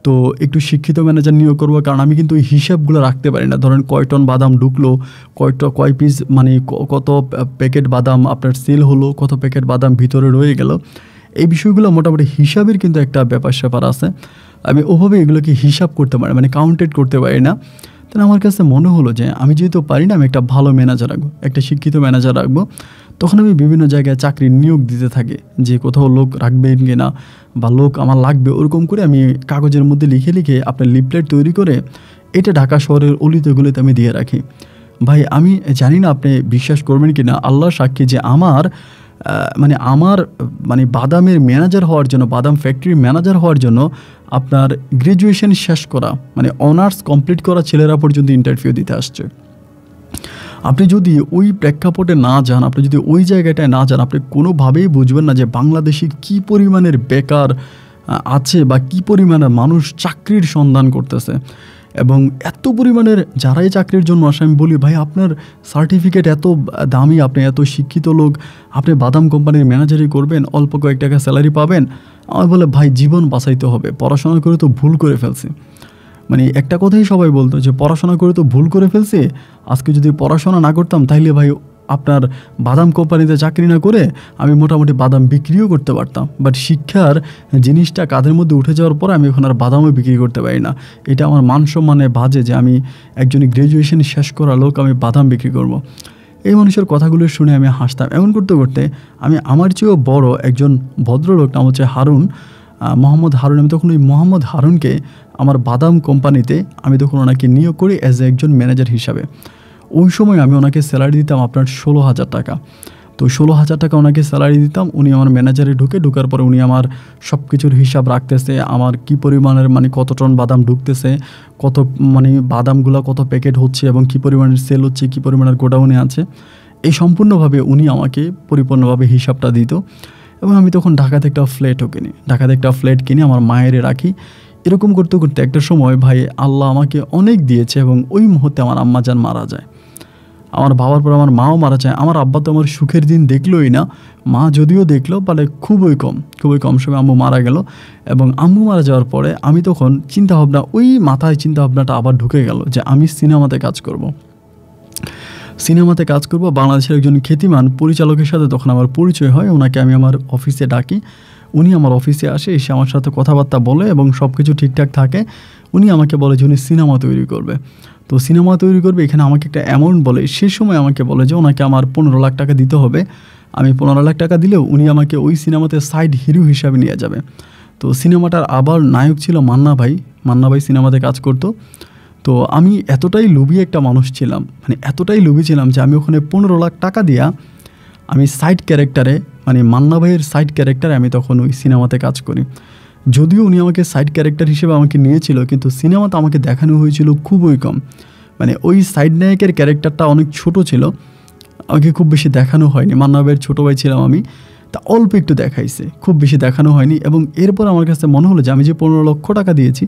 তো একটু শিক্ষিত ম্যানেজার নিয়োগ করবো, কারণ আমি কিন্তু ওই হিসাবগুলো রাখতে পারি না। ধরেন কয় টন বাদাম ঢুকলো, কয় পিস মানে কত প্যাকেট বাদাম আপনার সেল হলো, কত প্যাকেট বাদাম ভিতরে রয়ে গেল, এই বিষয়গুলো মোটামুটি হিসাবের কিন্তু একটা ব্যাপার আছে। আমি ওভাবে এগুলোকে হিসাব করতে পারি, মানে কাউন্টেড করতে পারি না। তাহলে আমার কাছে মনে হলো যে আমি যেহেতু পারি না, আমি একটা ভালো ম্যানেজার রাখবো, একটা শিক্ষিত ম্যানেজার রাখবো। তখন আমি বিভিন্ন জায়গায় চাকরির নিয়োগ দিতে থাকি যে কোথাও লোক রাখবেন কি না বা লোক আমার লাগবে, ওরকম করে আমি কাগজের মধ্যে লিখে আপনার লিফলেট তৈরি করে এটা ঢাকা শহরের অলিতে আমি দিয়ে রাখি। ভাই আমি জানি না আপনি বিশ্বাস করবেন কি না, আল্লাহ সাক্ষী যে আমার বাদামের ম্যানেজার হওয়ার জন্য, বাদাম ফ্যাক্টরির ম্যানেজার হওয়ার জন্য আপনার গ্র্যাজুয়েশন শেষ করা মানে অনার্স কমপ্লিট করা ছেলেরা পর্যন্ত ইন্টারভিউ দিতে আসছে। আপনি যদি ওই প্রেক্ষাপটে না যান, আপনি যদি ওই জায়গাটায় না যান, আপনি কোনোভাবেই বুঝবেন না যে বাংলাদেশে কী পরিমাণের বেকার আছে বা কী পরিমাণের মানুষ চাকরির সন্ধান করতেছে। এবং এত পরিমাণের যারাই চাকরির জন্য আসে আমি বলি ভাই আপনার সার্টিফিকেট এত দামি, আপনি এত শিক্ষিত লোক, আপনি বাদাম কোম্পানির ম্যানেজারই করবেন, অল্প কয়েক টাকা স্যালারি পাবেন। আমি বলে ভাই জীবন বাঁচাইতে হবে, পড়াশোনা করে তো ভুল করে ফেলছি। মানে একটা কথাই সবাই বলতো যে পড়াশোনা করে তো ভুল করে ফেলছি, আজকে যদি পড়াশোনা না করতাম তাইলে ভাই আপনার বাদাম কোম্পানিতে চাকরি না করে আমি মোটামুটি বাদাম বিক্রিও করতে পারতাম। বাট শিক্ষার জিনিসটা কাঁধের মধ্যে উঠে যাওয়ার পরে আমি এখন আর বাদামও বিক্রি করতে পারি না। এটা আমার মান সম্মানে বাজে যে আমি একজন গ্র্যাজুয়েশন শেষ করা লোক, আমি বাদাম বিক্রি করব। এই মানুষের কথাগুলো শুনে আমি হাসতাম। এমন করতে করতে আমি আমার চেয়েও বড় একজন ভদ্রলোক, নাম হচ্ছে হারুন, মোহাম্মদ হারুন, আমি তখন ওই মোহাম্মদ হারুনকে আমার বাদাম কোম্পানিতে আমি তখন ওনাকে নিয়োগ করি অ্যাজ একজন ম্যানেজার হিসাবে। ওই সময় আমি ওনাকে স্যালারি দিতাম আপনার 16,000 টাকা। তো 16,000 টাকা ওনাকে স্যালারি দিতাম। উনি আমার ম্যানেজারে ঢোকার পরে উনি আমার সব কিছুর হিসাব রাখতেছে, আমার কি পরিমাণের মানে কত টন বাদাম ঢুকতেছে, কত মানে বাদামগুলো কত প্যাকেট হচ্ছে এবং কি পরিমাণের সেল হচ্ছে, কি পরিমাণের গোডাউনে আছে, এই সম্পূর্ণভাবে উনি আমাকে পরিপূর্ণভাবে হিসাবটা দিত। এবং আমি তখন ঢাকাতে একটা ফ্ল্যাট কিনে আমার মায়েরে রাখি। এরকম করতে করতে একটা সময় ভাই আল্লাহ আমাকে অনেক দিয়েছে এবং ওই মুহূর্তে আমার আম্মাজান মারা যায়। আমার বাবার পর আমার মাও মারা যায়। আমার আব্বা তো আমার সুখের দিন দেখলোই না, মা যদিও দেখলো মানে খুবই কম সময় আম্মু মারা গেল। এবং আম্মু মারা যাওয়ার পরে আমি তখন মাথায় চিন্তাভাবনাটা আবার ঢুকে গেল যে আমি সিনেমাতে কাজ করব। বাংলাদেশের একজন খ্যাতিমান পরিচালকের সাথে তখন আমার পরিচয় হয়। ওনাকে আমি আমার অফিসে ডাকি, উনি আমার অফিসে আসে, এসে আমার সাথে কথাবার্তা বলে এবং সব কিছু ঠিকঠাক থাকে। উনি আমাকে বলে যে উনি সিনেমা তৈরি করবে। তো সিনেমা তৈরি করবে, এখানে আমাকে একটা অ্যামাউন্ট বলে, সে সময় আমাকে বলে যে ওনাকে আমার 15 লাখ টাকা দিতে হবে। আমি 15 লাখ টাকা দিলেও উনি আমাকে ওই সিনেমাতে সাইড হিরো হিসাবে নিয়ে যাবে। তো সিনেমাটার আবার নায়ক ছিল মান্না ভাই সিনেমাতে কাজ করতো। তো আমি এতটাই লোভী একটা মানুষ ছিলাম, এতটাই লোভী ছিলাম যে আমি ওখানে 15 লাখ টাকা দিয়া আমি সাইড ক্যারেক্টারে, মান্না ভাইয়ের সাইড ক্যারেক্টারে আমি তখন ওই সিনেমাতে কাজ করি। যদিও উনি আমাকে সাইড ক্যারেক্টার হিসেবে আমাকে নিয়েছিল, কিন্তু সিনেমাতে আমাকে দেখানো হয়েছিল খুবই কম। ওই সাইড নায়কের ক্যারেক্টারটা অনেক ছোট ছিল, আমাকে খুব বেশি দেখানো হয়নি। মান্না ভাইয়ের ছোটো ভাই ছিলাম আমি, তা অল্প একটু দেখাইছে, খুব বেশি দেখানো হয়নি। এবং এরপর আমার কাছে মনে হলো যে আমি যে 15 লক্ষ টাকা দিয়েছি,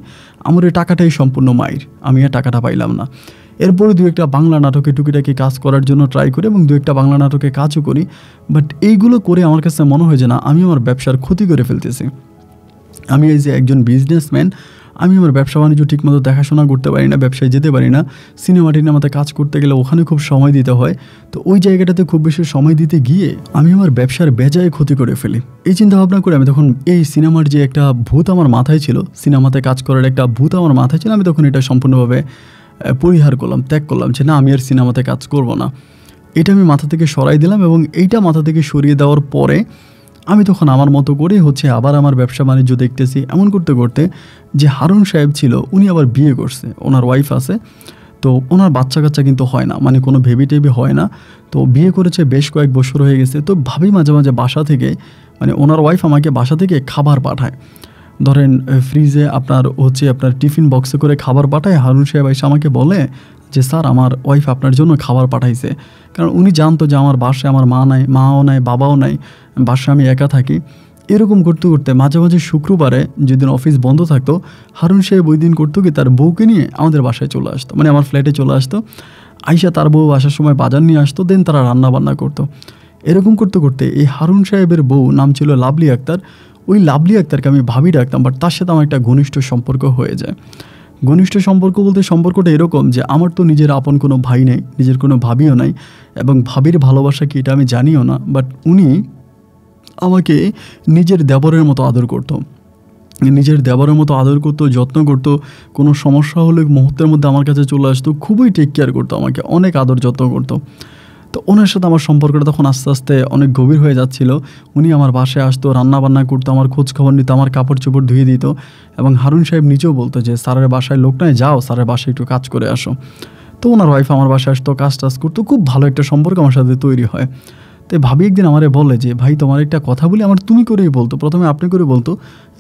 আমার এই টাকাটাই সম্পূর্ণ মায়ের, আমি আর টাকাটা পাইলাম না। এরপরে 2-1টা বাংলা নাটকে টুকিটাকি কাজ করার জন্য ট্রাই করি এবং 2-1টা বাংলা নাটকে কাজও করি। বাট এইগুলো করে আমার কাছে মনে হয় যে না, আমি আমার ব্যবসার ক্ষতি করে ফেলতেছি। আমি এই যে একজন বিজনেসম্যান, আমি আমার ব্যবসা বাণিজ্য ঠিকমতো দেখাশোনা করতে পারি না, ব্যবসায় যেতে পারি না। সিনেমাতে কাজ করতে গেলে ওখানে খুব সময় দিতে হয়। তো ওই জায়গাটাতে খুব বেশি সময় দিতে গিয়ে আমি আমার ব্যবসার বেজায় ক্ষতি করে ফেলি। এই চিন্তাভাবনা করে আমি তখন এই সিনেমার যে একটা ভূত আমার মাথায় ছিল, সিনেমাতে কাজ করার একটা ভূত আমার মাথায় ছিল, আমি তখন এটা সম্পূর্ণভাবে ত্যাগ করলাম যে না, আমি আর সিনেমাতে কাজ করব না। এটা আমি মাথা থেকে সরাই দিলাম। এবং এইটা মাথা থেকে সরিয়ে দেওয়ার পরে আমি তখন আমার মতো করে আবার আমার ব্যবসা বাণিজ্য দেখতেছি। এমন করতে করতে যে হারুন সাহেব ছিল, উনি আবার বিয়ে করছে, ওনার ওয়াইফ আছে। তো ওনার বাচ্চা কাচ্চা কিন্তু হয় না, কোনো বেবি টেবি হয় না। তো বিয়ে করেছে, বেশ কয়েক বছর হয়ে গেছে। তো ভাবি মাঝে মাঝে বাসা থেকে, ওনার ওয়াইফ আমাকে বাসা থেকে খাবার পাঠায়। ধরেন ফ্রিজে আপনার টিফিন বক্সে করে খাবার পাঠায়। হারুন সাহেব এসে আমাকে বলে যে স্যার, আমার ওয়াইফ আপনার জন্য খাবার পাঠাইছে। কারণ উনি জানতো যে আমার বাসায় আমার মাও নাই, বাবাও নাই, বাসায় আমি একা থাকি। এরকম করতে করতে মাঝে মাঝে শুক্রবারে যেদিন অফিস বন্ধ থাকতো, হারুন সাহেব ওই দিন করতো কি, তার বউকে নিয়ে আমাদের বাসায় চলে আসতো, আমার ফ্ল্যাটে চলে আসতো। আইসা তার বউ আসার সময় বাজার নিয়ে আসতো, দেন তারা রান্না বান্না করতো। এরকম করতে করতে এই হারুন সাহেবের বউ নাম ছিল লাভলি আক্তার। ওই লাভলি আক্তারকে আমি ভাবি ডাকতাম, বাট তার সাথে আমার একটা ঘনিষ্ঠ সম্পর্ক হয়ে যায়। ঘনিষ্ঠ সম্পর্ক বলতে সম্পর্কটা এরকম যে আমার তো নিজের আপন কোনো ভাই নেই, নিজের কোনো ভাবিও নাই, এবং ভাবির ভালোবাসা কি এটা আমি জানিও না। বাট উনি আমাকে নিজের দেবরের মতো আদর করতো, যত্ন করতো। কোনো সমস্যা হলে মুহূর্তের মধ্যে আমার কাছে চলে আসতো, খুবই টেক কেয়ার করতো আমাকে, অনেক আদর যত্ন করতো। তো ওনার সাথে আমার সম্পর্কটা তখন আস্তে আস্তে অনেক গভীর হয়ে যাচ্ছিল। উনি আমার বাসায় আসতো, রান্না বান্না করতো, আমার খোঁজ খবর নিত, আমার কাপড় চোপড় ধুয়ে দিত। এবং হারুন সাহেব নিজেও বলতো যে স্যারের বাসায় লোক নাই, যাও স্যারের বাসায় একটু কাজ করে আসো। তো ওনার ওয়াইফ আমার বাসায় আসতো, কাজ করতো, খুব ভালো একটা সম্পর্ক আমার সাথে তৈরি হয়। তো ভাবি একদিন আমারে বলে যে ভাই, তোমার একটা কথা বলি। আমার তুমি করেই বলতো, প্রথমে আপনি করে বলতো।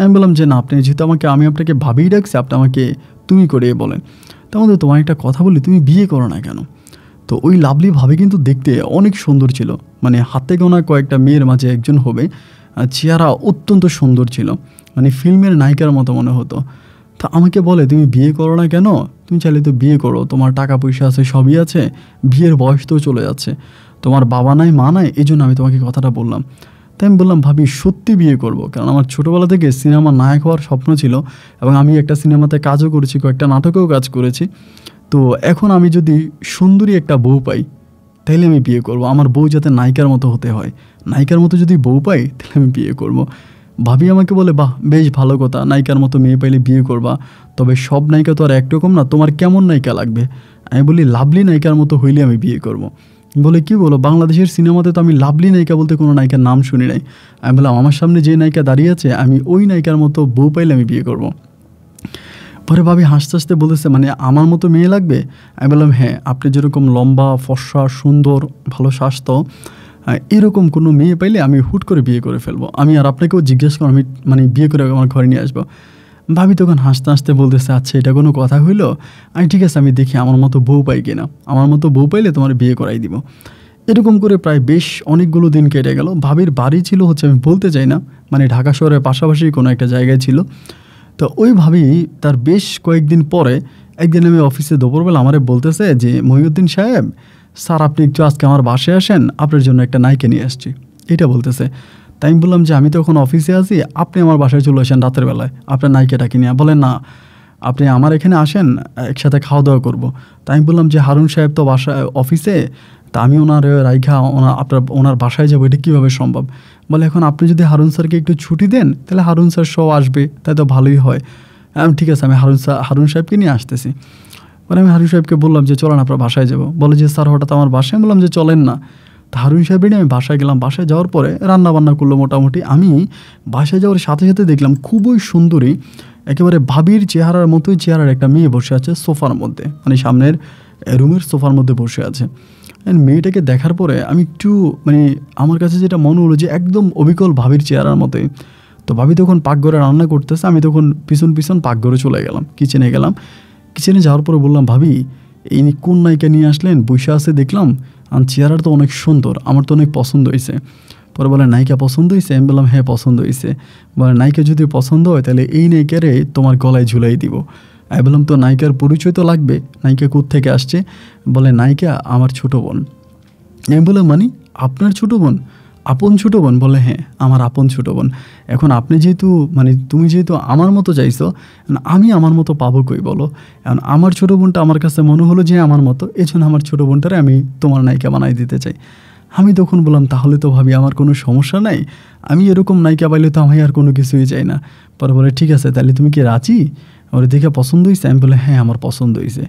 আমি বললাম যে না, আপনি যেহেতু আমি আপনাকে ভাবিই ডাকছি, আপনি আমাকে তুমি করেই বলেন। তার তোমার একটা কথা বলি, তুমি বিয়ে করো না কেন? তো ওই লাভলি ভাবে কিন্তু দেখতে অনেক সুন্দর ছিল, হাতে গোনা কয়েকটা মেয়ের মাঝে একজন হবে। চেহারা অত্যন্ত সুন্দর ছিল, ফিল্মের নায়িকার মতো মনে হতো। তা আমাকে বলে, তুমি বিয়ে করো না কেন? তুমি চাইলে তো বিয়ে করো, তোমার টাকা পয়সা আছে, সবই আছে, বিয়ের বয়স তো চলে যাচ্ছে, তোমার বাবা নাই মা নাই, এই জন্য আমি তোমাকে কথাটা বললাম। তাই আমি বললাম, ভাবি সত্যি বিয়ে করব, কারণ আমার ছোটোবেলা থেকে সিনেমার নায়ক হওয়ার স্বপ্ন ছিল এবং আমি একটা সিনেমাতে কাজও করেছি, কয়েকটা নাটকেও কাজ করেছি। তো এখন আমি যদি সুন্দরী একটা বউ পাই তাহলে আমি বিয়ে করব। আমার বউ যাতে নায়িকার মতো হতে হয়, নায়িকার মতো যদি বউ পাই তাহলে আমি বিয়ে করব। ভাবি আমাকে বলে, বাহ বেশ ভালো কথা, নায়িকার মতো মেয়ে পাইলে বিয়ে করবা, তবে সব নায়িকা তো আর একরকম না, তোমার কেমন নায়িকা লাগবে? আমি বলি, লাভলি নায়িকার মতো হইলে আমি বিয়ে করব। বলে, কি বলো, বাংলাদেশের সিনেমাতে তো আমি লাভলি নায়িকা বলতে কোনো নায়িকার নাম শুনি নাই। আমি বললাম, আমার সামনে যে নায়িকা দাঁড়িয়ে আছে আমি ওই নায়িকার মতো বউ পাইলে আমি বিয়ে করব। পরে ভাবি হাসতে হাসতে বলেছে, মানে আমার মতো মেয়ে লাগবে? আমি বললাম, হ্যাঁ, আপনি যেরকম লম্বা, ফর্সা, সুন্দর, ভালো স্বাস্থ্য, এরকম কোনো মেয়ে পাইলে আমি হুট করে বিয়ে করে ফেলবো, আমি আর আপনাকেও জিজ্ঞেস করবো, আমি মানে বিয়ে করে আমার ঘরে নিয়ে আসবো। ভাবি তখন হাসতে হাসতে বলতেছে, আচ্ছা এটা কোনো কথা হইলো? আমি, ঠিক আছে, আমি দেখি আমার মতো বউ পাই কিনা, আমার মতো বউ পাইলে তোমার বিয়ে করাই দিব। এরকম করে প্রায় বেশ অনেকগুলো দিন কেটে গেল। ভাবির বাড়ি ছিল হচ্ছে, আমি বলতে চাই না, মানে ঢাকা শহরের পাশাপাশি কোনো একটা জায়গায় ছিল। তো ওই ভাবি তার বেশ কয়েকদিন পরে একদিন আমি অফিসে দুপুরবেলা আমারে বলতেছে যে, মহিউদ্দিন সাহেব, স্যার আপনি একটু আজকে আমার বাসায় আসেন, আপনার জন্য একটা নায়িকা নিয়ে আসছি, এটা বলতেছে। তাই আমি বললাম যে, আমি তো এখন অফিসে আছি, আপনি আমার বাসায় চলে আসেন রাতের বেলায়, আপনার নায়িকাটাকে নিয়ে। বলেন, না, আপনি আমার এখানে আসেন, একসাথে খাওয়া দাওয়া করবো। তাই আমি বললাম যে, হারুন সাহেব তো বাসায় অফিসে, তা আমি ওনার রাইখা ওনার বাসায় যাবো, এটা কীভাবে সম্ভব? বলে, এখন আপনি যদি হারুন স্যারকে একটু ছুটি দেন তাহলে হারুন স্যার সব আসবে, তাই তো ভালোই হয়। ঠিক আছে, আমি হারুন সাহেবকে নিয়ে আসতেছি। মানে আমি হারুন সাহেবকে বললাম যে, চলেন আপনার বাসায় যাবো। বলে যে, স্যার হঠাৎ আমার বাসায়? বললাম যে, চলেন না। তা হারুন সাহেবের নিয়ে আমি বাসায় গেলাম। বাসায় যাওয়ার পরে রান্না বান্না করলো মোটামুটি। আমি বাসায় যাওয়ার সাথে সাথে দেখলাম খুবই সুন্দরী, একেবারে ভাবির চেহারার মতোই চেহারার একটা মেয়ে বসে আছে সোফার মধ্যে, মানে সামনের রুমের সোফার মধ্যে বসে আছে। মেয়েটাকে দেখার পরে আমি একটু, মানে আমার কাছে যেটা মনে হলো যে একদম অবিকল ভাবির চেহারার মতোই। তো ভাবি তখন পাকঘরে রান্না করতেছে, আমি তখন পিছন পিছন পাকঘরে চলে গেলাম, কিচেনে গেলাম। কিচেনে যাওয়ার পরে বললাম, ভাবি ইনি কোন নায়িকা নিয়ে আসলেন? বসে আছে দেখলাম, আর চেহারাটা তো অনেক সুন্দর, আমার তো অনেক পছন্দ হয়েছে। পরে বলে, নায়িকা পছন্দ হয়েছে? আমি বললাম, হ্যাঁ পছন্দ হয়েছে। বলে, নায়িকা যদি পছন্দ হয় তাহলে এই নায়িকারে তোমার গলায় ঝুলাই দিব। আমি বললাম, তো নায়িকার পরিচয় তো লাগবে, নায়িকা কোত্থেকে আসছে? বলে, নায়িকা আমার ছোটো বোন। আমি বললাম, মানে আপনার ছোটো বোন? আপন ছোটো বোন? বলে, হ্যাঁ আমার আপন ছোটো বোন। এখন আপনি যেহেতু, মানে তুমি যেহেতু আমার মতো চাইছো, আমি আমার মতো পাবো কই বলো? এখন আমার ছোটো বোনটা আমার কাছে মনে হলো যে আমার মতো, এই জন্য আমার ছোটো বোনটারে আমি তোমার নায়িকা বানাই দিতে চাই। আমি তখন বললাম, তাহলে তো ভাবি আমার কোনো সমস্যা নাই, আমি এরকম নায়িকা পাইলে তো আমি আর কোনো কিছুই চাই না। পরে বলে, ঠিক আছে, তাহলে তুমি কি রাজি? আমার দেখে পছন্দ হয়েছে? আমি বলে, হ্যাঁ আমার পছন্দ হয়েছে।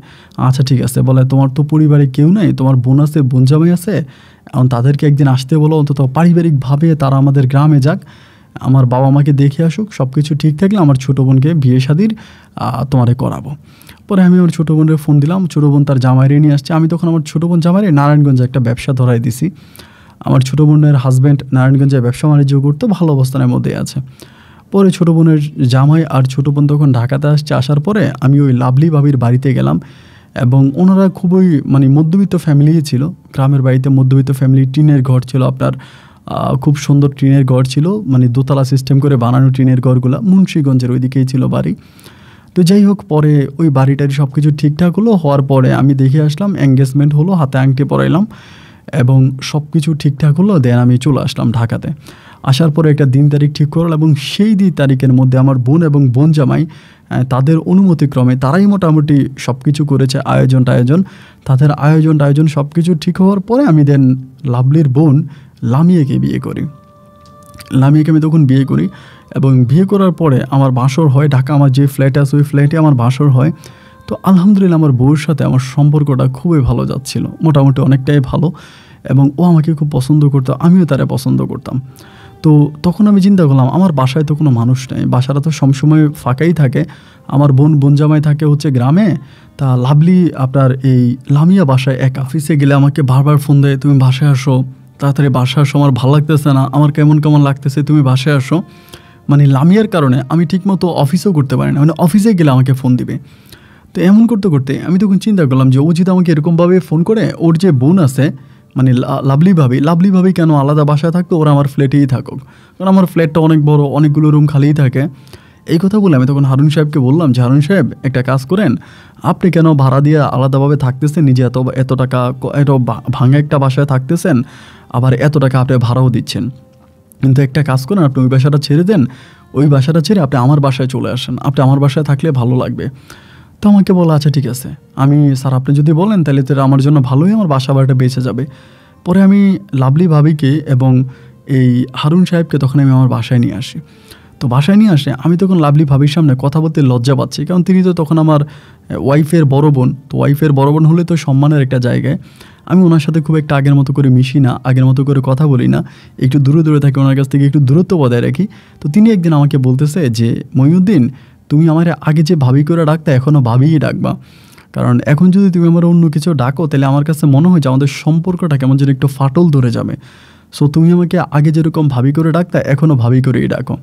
আচ্ছা ঠিক আছে। বলে, তোমার তো পরিবারে কেউ নেই, তোমার বোন আছে, বোন জামাই আছে, এখন তাদেরকে একদিন আসতে বলো, অন্তত পারিবারিকভাবে তারা আমাদের গ্রামে যাক, আমার বাবা মাকে দেখে আসুক, সব কিছু ঠিক থাকলে আমার ছোটো বোনকে বিয়ে শাদির তোমারে করাবো। পরে আমি আমার ছোটো বোনের ফোন দিলাম, ছোটো বোন তার জামাইরে নিয়ে আসছে। আমি তখন আমার ছোটো বোন জামাইরে নারায়ণগঞ্জে একটা ব্যবসা ধরাই দিছি। আমার ছোটো বোনের হাজব্যান্ড নারায়ণগঞ্জে ব্যবসা বাণিজ্য করতে ভালো অবস্থানের মধ্যে আছে। পরে ছোটো বোনের জামাই আর ছোটো বোন তখন ঢাকাতে আসছে। আসার পরে আমি ওই লাভলি ভাবির বাড়িতে গেলাম এবং ওনারা খুবই, মানে মধ্যবিত্ত ফ্যামিলি ছিল, গ্রামের বাড়িতে মধ্যবিত্ত ফ্যামিলি, টিনের ঘর ছিল আপনার, খুব সুন্দর টিনের ঘর ছিল, মানে দোতলা সিস্টেম করে বানানো টিনের ঘরগুলো, মুন্সিগঞ্জের ওইদিকেই ছিল বাড়ি। তো যাই হোক, পরে ওই বাড়িটারি সব কিছু ঠিকঠাক হলো, হওয়ার পরে আমি দেখে আসলাম, এঙ্গেজমেন্ট হলো, হাতে আংটি পরাইলাম এবং সব কিছু ঠিকঠাক হলো। দেন আমি চলে আসলাম ঢাকাতে। আসার পরে একটা দিন তারিখ ঠিক করলাম এবং সেই দিন তারিখের মধ্যে আমার বোন এবং বোন জামাই তাদের অনুমতিক্রমে তারাই মোটামুটি সব কিছু করেছে, আয়োজন তাদের আয়োজন সব কিছু ঠিক হওয়ার পরে আমি দেন লাভলির বোন লামিয়াকে বিয়ে করি। লামিয়াকে আমি তখন বিয়ে করি এবং বিয়ে করার পরে আমার বাসর হয় ঢাকা, আমার যে ফ্ল্যাটে আছে ওই ফ্ল্যাটে আমার বাসর হয়। তো আলহামদুলিল্লাহ আমার বউর সাথে আমার সম্পর্কটা খুবই ভালো যাচ্ছিল, মোটামুটি অনেকটাই ভালো, এবং ও আমাকে খুব পছন্দ করতো, আমিও তারে পছন্দ করতাম। তো তখন আমি চিন্তা করলাম, আমার বাসায় তো কোনো মানুষ নেই, বাসাটা তো সবসময় ফাঁকাই থাকে, আমার বোন জামাই থাকে হচ্ছে গ্রামে। তা লাভলি আপনার এই লামিয়া বাসায় এক অফিসে গেলে আমাকে বারবার ফোন দেয়, তুমি বাসায় আসো, তাড়াতাড়ি বাসায় আসো, আমার ভালো লাগতেছে না, আমার কেমন লাগতেছে, তুমি বাসায় আসো। মানে লামিয়ার কারণে আমি ঠিকমতো অফিসও করতে পারি না, মানে অফিসে গেলে আমাকে ফোন দিবে। তো এমন করতে করতে আমি তখন চিন্তা করলাম যে ও যদি আমাকে এরকমভাবে ফোন করে, ওর যে বোন আছে, মানে লাভলি ভাবি কেন আলাদা বাসায় থাকতো, ওরা আমার ফ্ল্যাটেই থাকুক, কারণ আমার ফ্ল্যাটটা অনেক বড়, অনেকগুলো রুম খালিই থাকে। এই কথা বলে আমি তখন হারুন সাহেবকে বললাম যে হারুন সাহেব একটা কাজ করেন, আপনি কেন ভাড়া দিয়ে আলাদাভাবে থাকতেছেন, নিজে এত টাকা এত ভাঙা একটা বাসায় থাকতেছেন, আবার এত টাকা আপনি ভাড়াও দিচ্ছেন, কিন্তু একটা কাজ করেন, আপনি ওই বাসাটা ছেড়ে দেন, ওই বাসাটা ছেড়ে আপনি আমার বাসায় চলে আসেন, আপনি আমার বাসায় থাকলে ভালো লাগবে। তো আমাকে বলা আচ্ছা ঠিক আছে, আমি স্যার আপনি যদি বলেন তাহলে তো আমার জন্য ভালোই, আমার বাসা ভাড়াটা বেঁচে যাবে। পরে আমি লাভলি ভাবিকে এবং এই হারুন সাহেবকে তখন আমি আমার বাসায় নিয়ে আসি। তো বাসায় নিয়ে আসে আমি তখন লাভলি ভাবির সামনে কথা বলতে লজ্জা পাচ্ছি, কারণ তিনি তো তখন আমার ওয়াইফের বড় বোন। তো ওয়াইফের বড় বোন হলে তো সম্মানের একটা জায়গায়, আমি ওনার সাথে খুব একটা আগের মতো করে মিশি না, আগের মতো করে কথা বলি না, একটু দূরে দূরে থাকি, ওনার কাছ থেকে একটু দূরত্ব বজায় রাখি। তো তিনি একদিন আমাকে বলতেছে যে মহিউদ্দিন, তুমি আমার আগে যে ভাবি করে ডাকতে এখনও ভাবিই ডাকবা, কারণ এখন যদি তুমি আমার অন্য কিছু ডাকো তাহলে আমার কাছে মনে হয় যে আমাদের সম্পর্কটা কেমন যেন একটু ফাটল ধরে যাবে। সো তুমি আমাকে আগে যেরকম ভাবি করে ডাকতে এখনও ভাবি করেই ডাকো।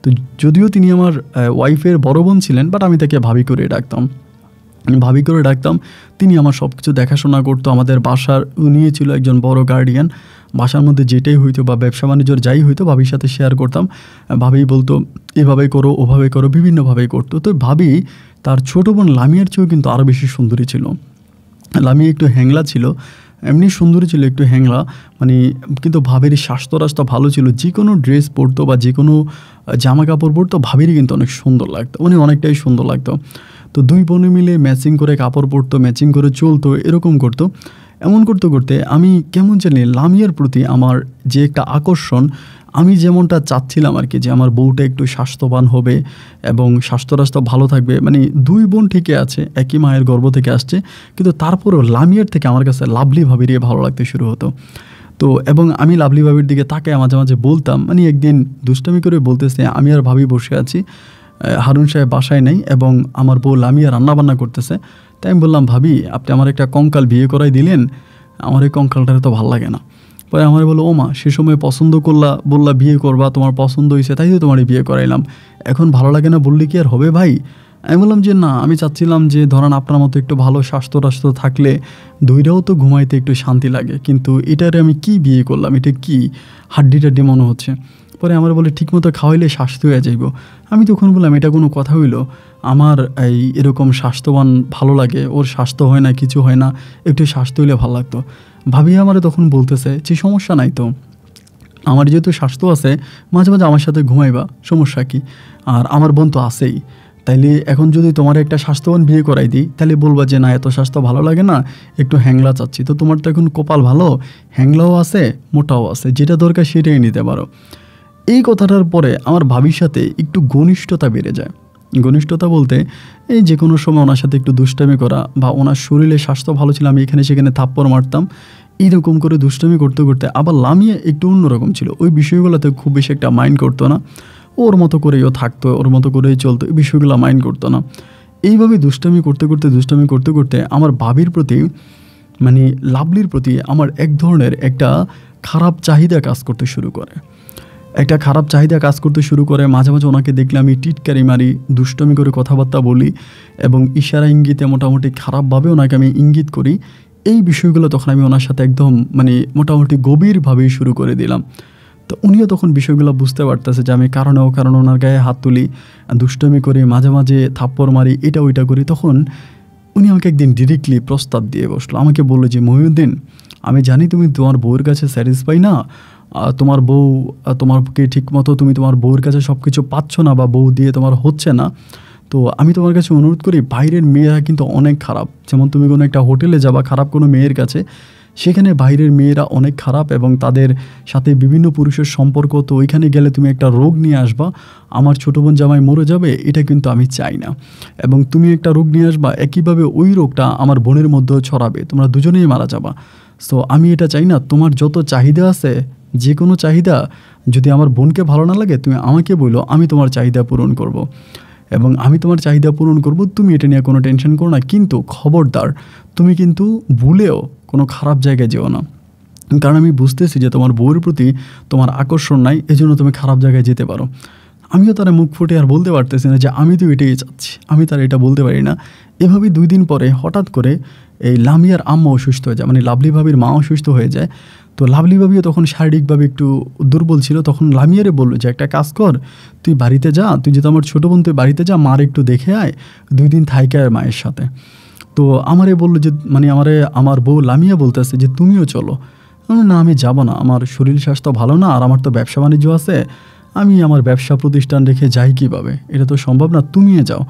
তো যদিও তিনি আমার ওয়াইফের বড় বোন ছিলেন, বাট আমি তাকে ভাবি করে ডাকতাম। তিনি আমার সব কিছু দেখাশোনা করতো। আমাদের বাসার উনিই ছিল একজন বড় গার্ডিয়ান। বাসার মধ্যে যেটাই হইতো বা ব্যবসা বাণিজ্যর যাই হইতো ভাবির সাথে শেয়ার করতাম। ভাবি বলতো এভাবে করো, ওভাবে করো, বিভিন্নভাবেই করতো। তো ভাবি তার ছোটো বোন লামিয়ার চেয়েও কিন্তু আরও বেশি সুন্দরী ছিল। লামিয়া একটু হ্যাংলা ছিল, এমনি সুন্দরী ছিল, একটু হ্যাংলা, মানে কিন্তু ভাবির স্বাস্থ্য ভালো ছিল। যে কোনো ড্রেস পরতো বা যে কোনো জামা কাপড় পরতো ভাবিরই কিন্তু অনেক সুন্দর লাগতো, অনেকটাই সুন্দর লাগতো। তো দুই বোনে মিলে ম্যাচিং করে কাপড় পরতো, ম্যাচিং করে চলতো, এরকম করতো। এমন করতে করতে আমি কেমন জানি লামিয়ার প্রতি আমার যে একটা আকর্ষণ, আমি যেমনটা চাচ্ছিলাম আর কি, যে আমার বউটা একটু স্বাস্থ্যবান হবে এবং স্বাস্থ্য ভালো থাকবে, মানে দুই বোন ঠিকই আছে, একই মায়ের গর্ভ থেকে আসছে, কিন্তু তারপরেও লামিয়ার থেকে আমার কাছে লাভলি ভাবির ভালো লাগতে শুরু হতো। তো এবং আমি লাভলি ভাবির দিকে তাকে মাঝে মাঝে বলতাম, মানে একদিন দুষ্টামি করে বলতেছে আমি আর ভাবি বসে আছি, হারুন সাহেব বাসায় নেই এবং আমার বউ লামিয়া রান্নাবান্না করতেছে। তাই আমি বললাম ভাবি আপনি আমার একটা কঙ্কাল বিয়ে করাই দিলেন, আমার এই কঙ্কালটারে তো ভালো লাগে না। পরে আমার বললো ও মা, সে সময় পছন্দ বললা বিয়ে করবা, তোমার পছন্দ হয়েছে তাই তো তোমার বিয়ে করাইলাম, এখন ভালো লাগে না বললে কি আর হবে ভাই? আমি বললাম যে না, আমি চাচ্ছিলাম যে ধরেন আপনার মতো একটু ভালো স্বাস্থ্য থাকলে দুইটাও তো ঘুমাইতে একটু শান্তি লাগে, কিন্তু এটারে আমি কি বিয়ে করলাম, এটা কি হাড্ডি মনে হচ্ছে। পরে আমার বলে ঠিকমতো খাওয়াইলে স্বাস্থ্য হয়ে যাইব। আমি তখন বললাম এটা কোনো কথা হইলো, আমার এরকম স্বাস্থ্যবান ভালো লাগে, ওর স্বাস্থ্য হয় না, কিছু হয় না, একটু স্বাস্থ্য হইলে ভালো লাগতো। ভাবি আমার তখন বলতেছে যে সমস্যা নাই তো, আমার যেহেতু স্বাস্থ্য আছে মাঝে মাঝে আমার সাথে ঘুমাইবা, সমস্যা কি, আর আমার বোন তো আছেই, তাইলে এখন যদি তোমার একটা স্বাস্থ্যবান বিয়ে করাই দিই তাহলে বলবা যে না এত স্বাস্থ্য ভালো লাগে না, একটু হ্যাংলা চাচ্ছি। তো তোমার তো এখন কপাল ভালো, হ্যাংলাও আছে মোটাও আছে, যেটা দরকার সেটাই নিতে পারো। এই কথাটার পরে আমার ভাবির সাথে একটু ঘনিষ্ঠতা বেড়ে যায়। ঘনিষ্ঠতা বলতে এই যে কোনো সময় ওনার সাথে একটু দুষ্টামি করা, বা ওনার শরীরে স্বাস্থ্য ভালো ছিল আমি এখানে সেখানে থাপ্পড় মারতাম, এইরকম করে দুষ্টামি করতে করতে আবার লামিয়া একটু অন্যরকম ছিল, ওই বিষয়গুলোতে খুব বেশি একটা মাইন্ড করতো না, ওর মতো করেই ও থাকতো, ওর মতো করেই চলতো, এই বিষয়গুলো মাইন্ড করতো না। এইভাবে দুষ্টামি করতে করতে আমার ভাবির প্রতি, মানে লাভলির প্রতি আমার এক ধরনের একটা খারাপ চাহিদা কাজ করতে শুরু করে। মাঝে মাঝে ওনাকে দেখলে আমি টিটকারি মারি, দুষ্টমি করে কথাবার্তা বলি এবং ইশারা ইঙ্গিতে মোটামুটি খারাপভাবে ওনাকে আমি ইঙ্গিত করি। এই বিষয়গুলো তখন আমি ওনার সাথে একদম মানে মোটামুটি গভীরভাবেই শুরু করে দিলাম। তো উনিও তখন বিষয়গুলো বুঝতে পারতেছে যে আমি কারণে ওনার গায়ে হাত তুলি, দুষ্টমি করি, মাঝে মাঝে থাপ্পড় মারি, এটা ওইটা করি। তখন উনি আমাকে একদিন ডিরেক্টলি প্রস্তাব দিয়ে বসলো, আমাকে বললো যে মহিউদ্দিন, আমি জানি তুমি তোমার বউয়ের কাছে স্যাটিসফাই না, তোমার বউ তোমাকে ঠিকমতো তুমি তোমার বউয়ের কাছে সব কিছু পাচ্ছ না বা বউ দিয়ে তোমার হচ্ছে না। তো আমি তোমার কাছে অনুরোধ করি, বাইরের মেয়েরা কিন্তু অনেক খারাপ, যেমন তুমি কোনো একটা হোটেলে যাবা খারাপ কোনো মেয়ের কাছে, সেখানে বাইরের মেয়েরা অনেক খারাপ এবং তাদের সাথে বিভিন্ন পুরুষের সম্পর্ক, তো ওইখানে গেলে তুমি একটা রোগ নিয়ে আসবা, আমার ছোটো বোন জামাই মরে যাবে, এটা কিন্তু আমি চাই না, এবং তুমি একটা রোগ নিয়ে আসবা একইভাবে ওই রোগটা আমার বোনের মধ্যেও ছড়াবে, তোমরা দুজনেই মারা যাবা। সো আমি এটা চাই না, তোমার যত চাহিদা আছে যে কোনো চাহিদা, যদি আমার বোনকে ভালো না লাগে তুমি আমাকে বলো, আমি তোমার চাহিদা পূরণ করব এবং আমি তোমার চাহিদা পূরণ করব, তুমি এটা নিয়ে কোনো টেনশন করো না। কিন্তু খবরদার তুমি কিন্তু ভুলেও কোনো খারাপ জায়গায় যেও না, কারণ আমি বুঝতেছি যে তোমার বউয়ের প্রতি তোমার আকর্ষণ নাই, এজন্য তুমি খারাপ জায়গায় যেতে পারো। আমিও তারা মুখ ফুটে আর বলতে পারতেছি না যে আমি তো এটাই চাচ্ছি, আমি তার এটা বলতে পারি না। এভাবে 2 দিন পরে হঠাৎ করে এই লামিয়ার আম্মা অসুস্থ হয়ে যায়, মানে লাভলি ভাবির মা অসুস্থ হয়ে যায়। তো লাভলি ভাবিও তখন শারীরিকভাবে একটু দুর্বল ছিল। তখন লামিয়ারে বলল যে একটা কাজ কর, তুই বাড়িতে যা, তুই যেহেতু আমার ছোটো বোন, তুই বাড়িতে যা, মার একটু দেখে আয়, 2 দিন থাইকে আয় মায়ের সাথে। তো আমারে বললো যে আমার বউ লামিয়া বলতেছে যে তুমিও চলো। না আমি যাব না, আমার শরীর স্বাস্থ্য ভালো না, আর আমার তো ব্যবসা বাণিজ্য আছে, আমি আমার ব্যবসা প্রতিষ্ঠান রেখে যাই কীভাবে, এটা তো সম্ভব না, তুমিও যাও,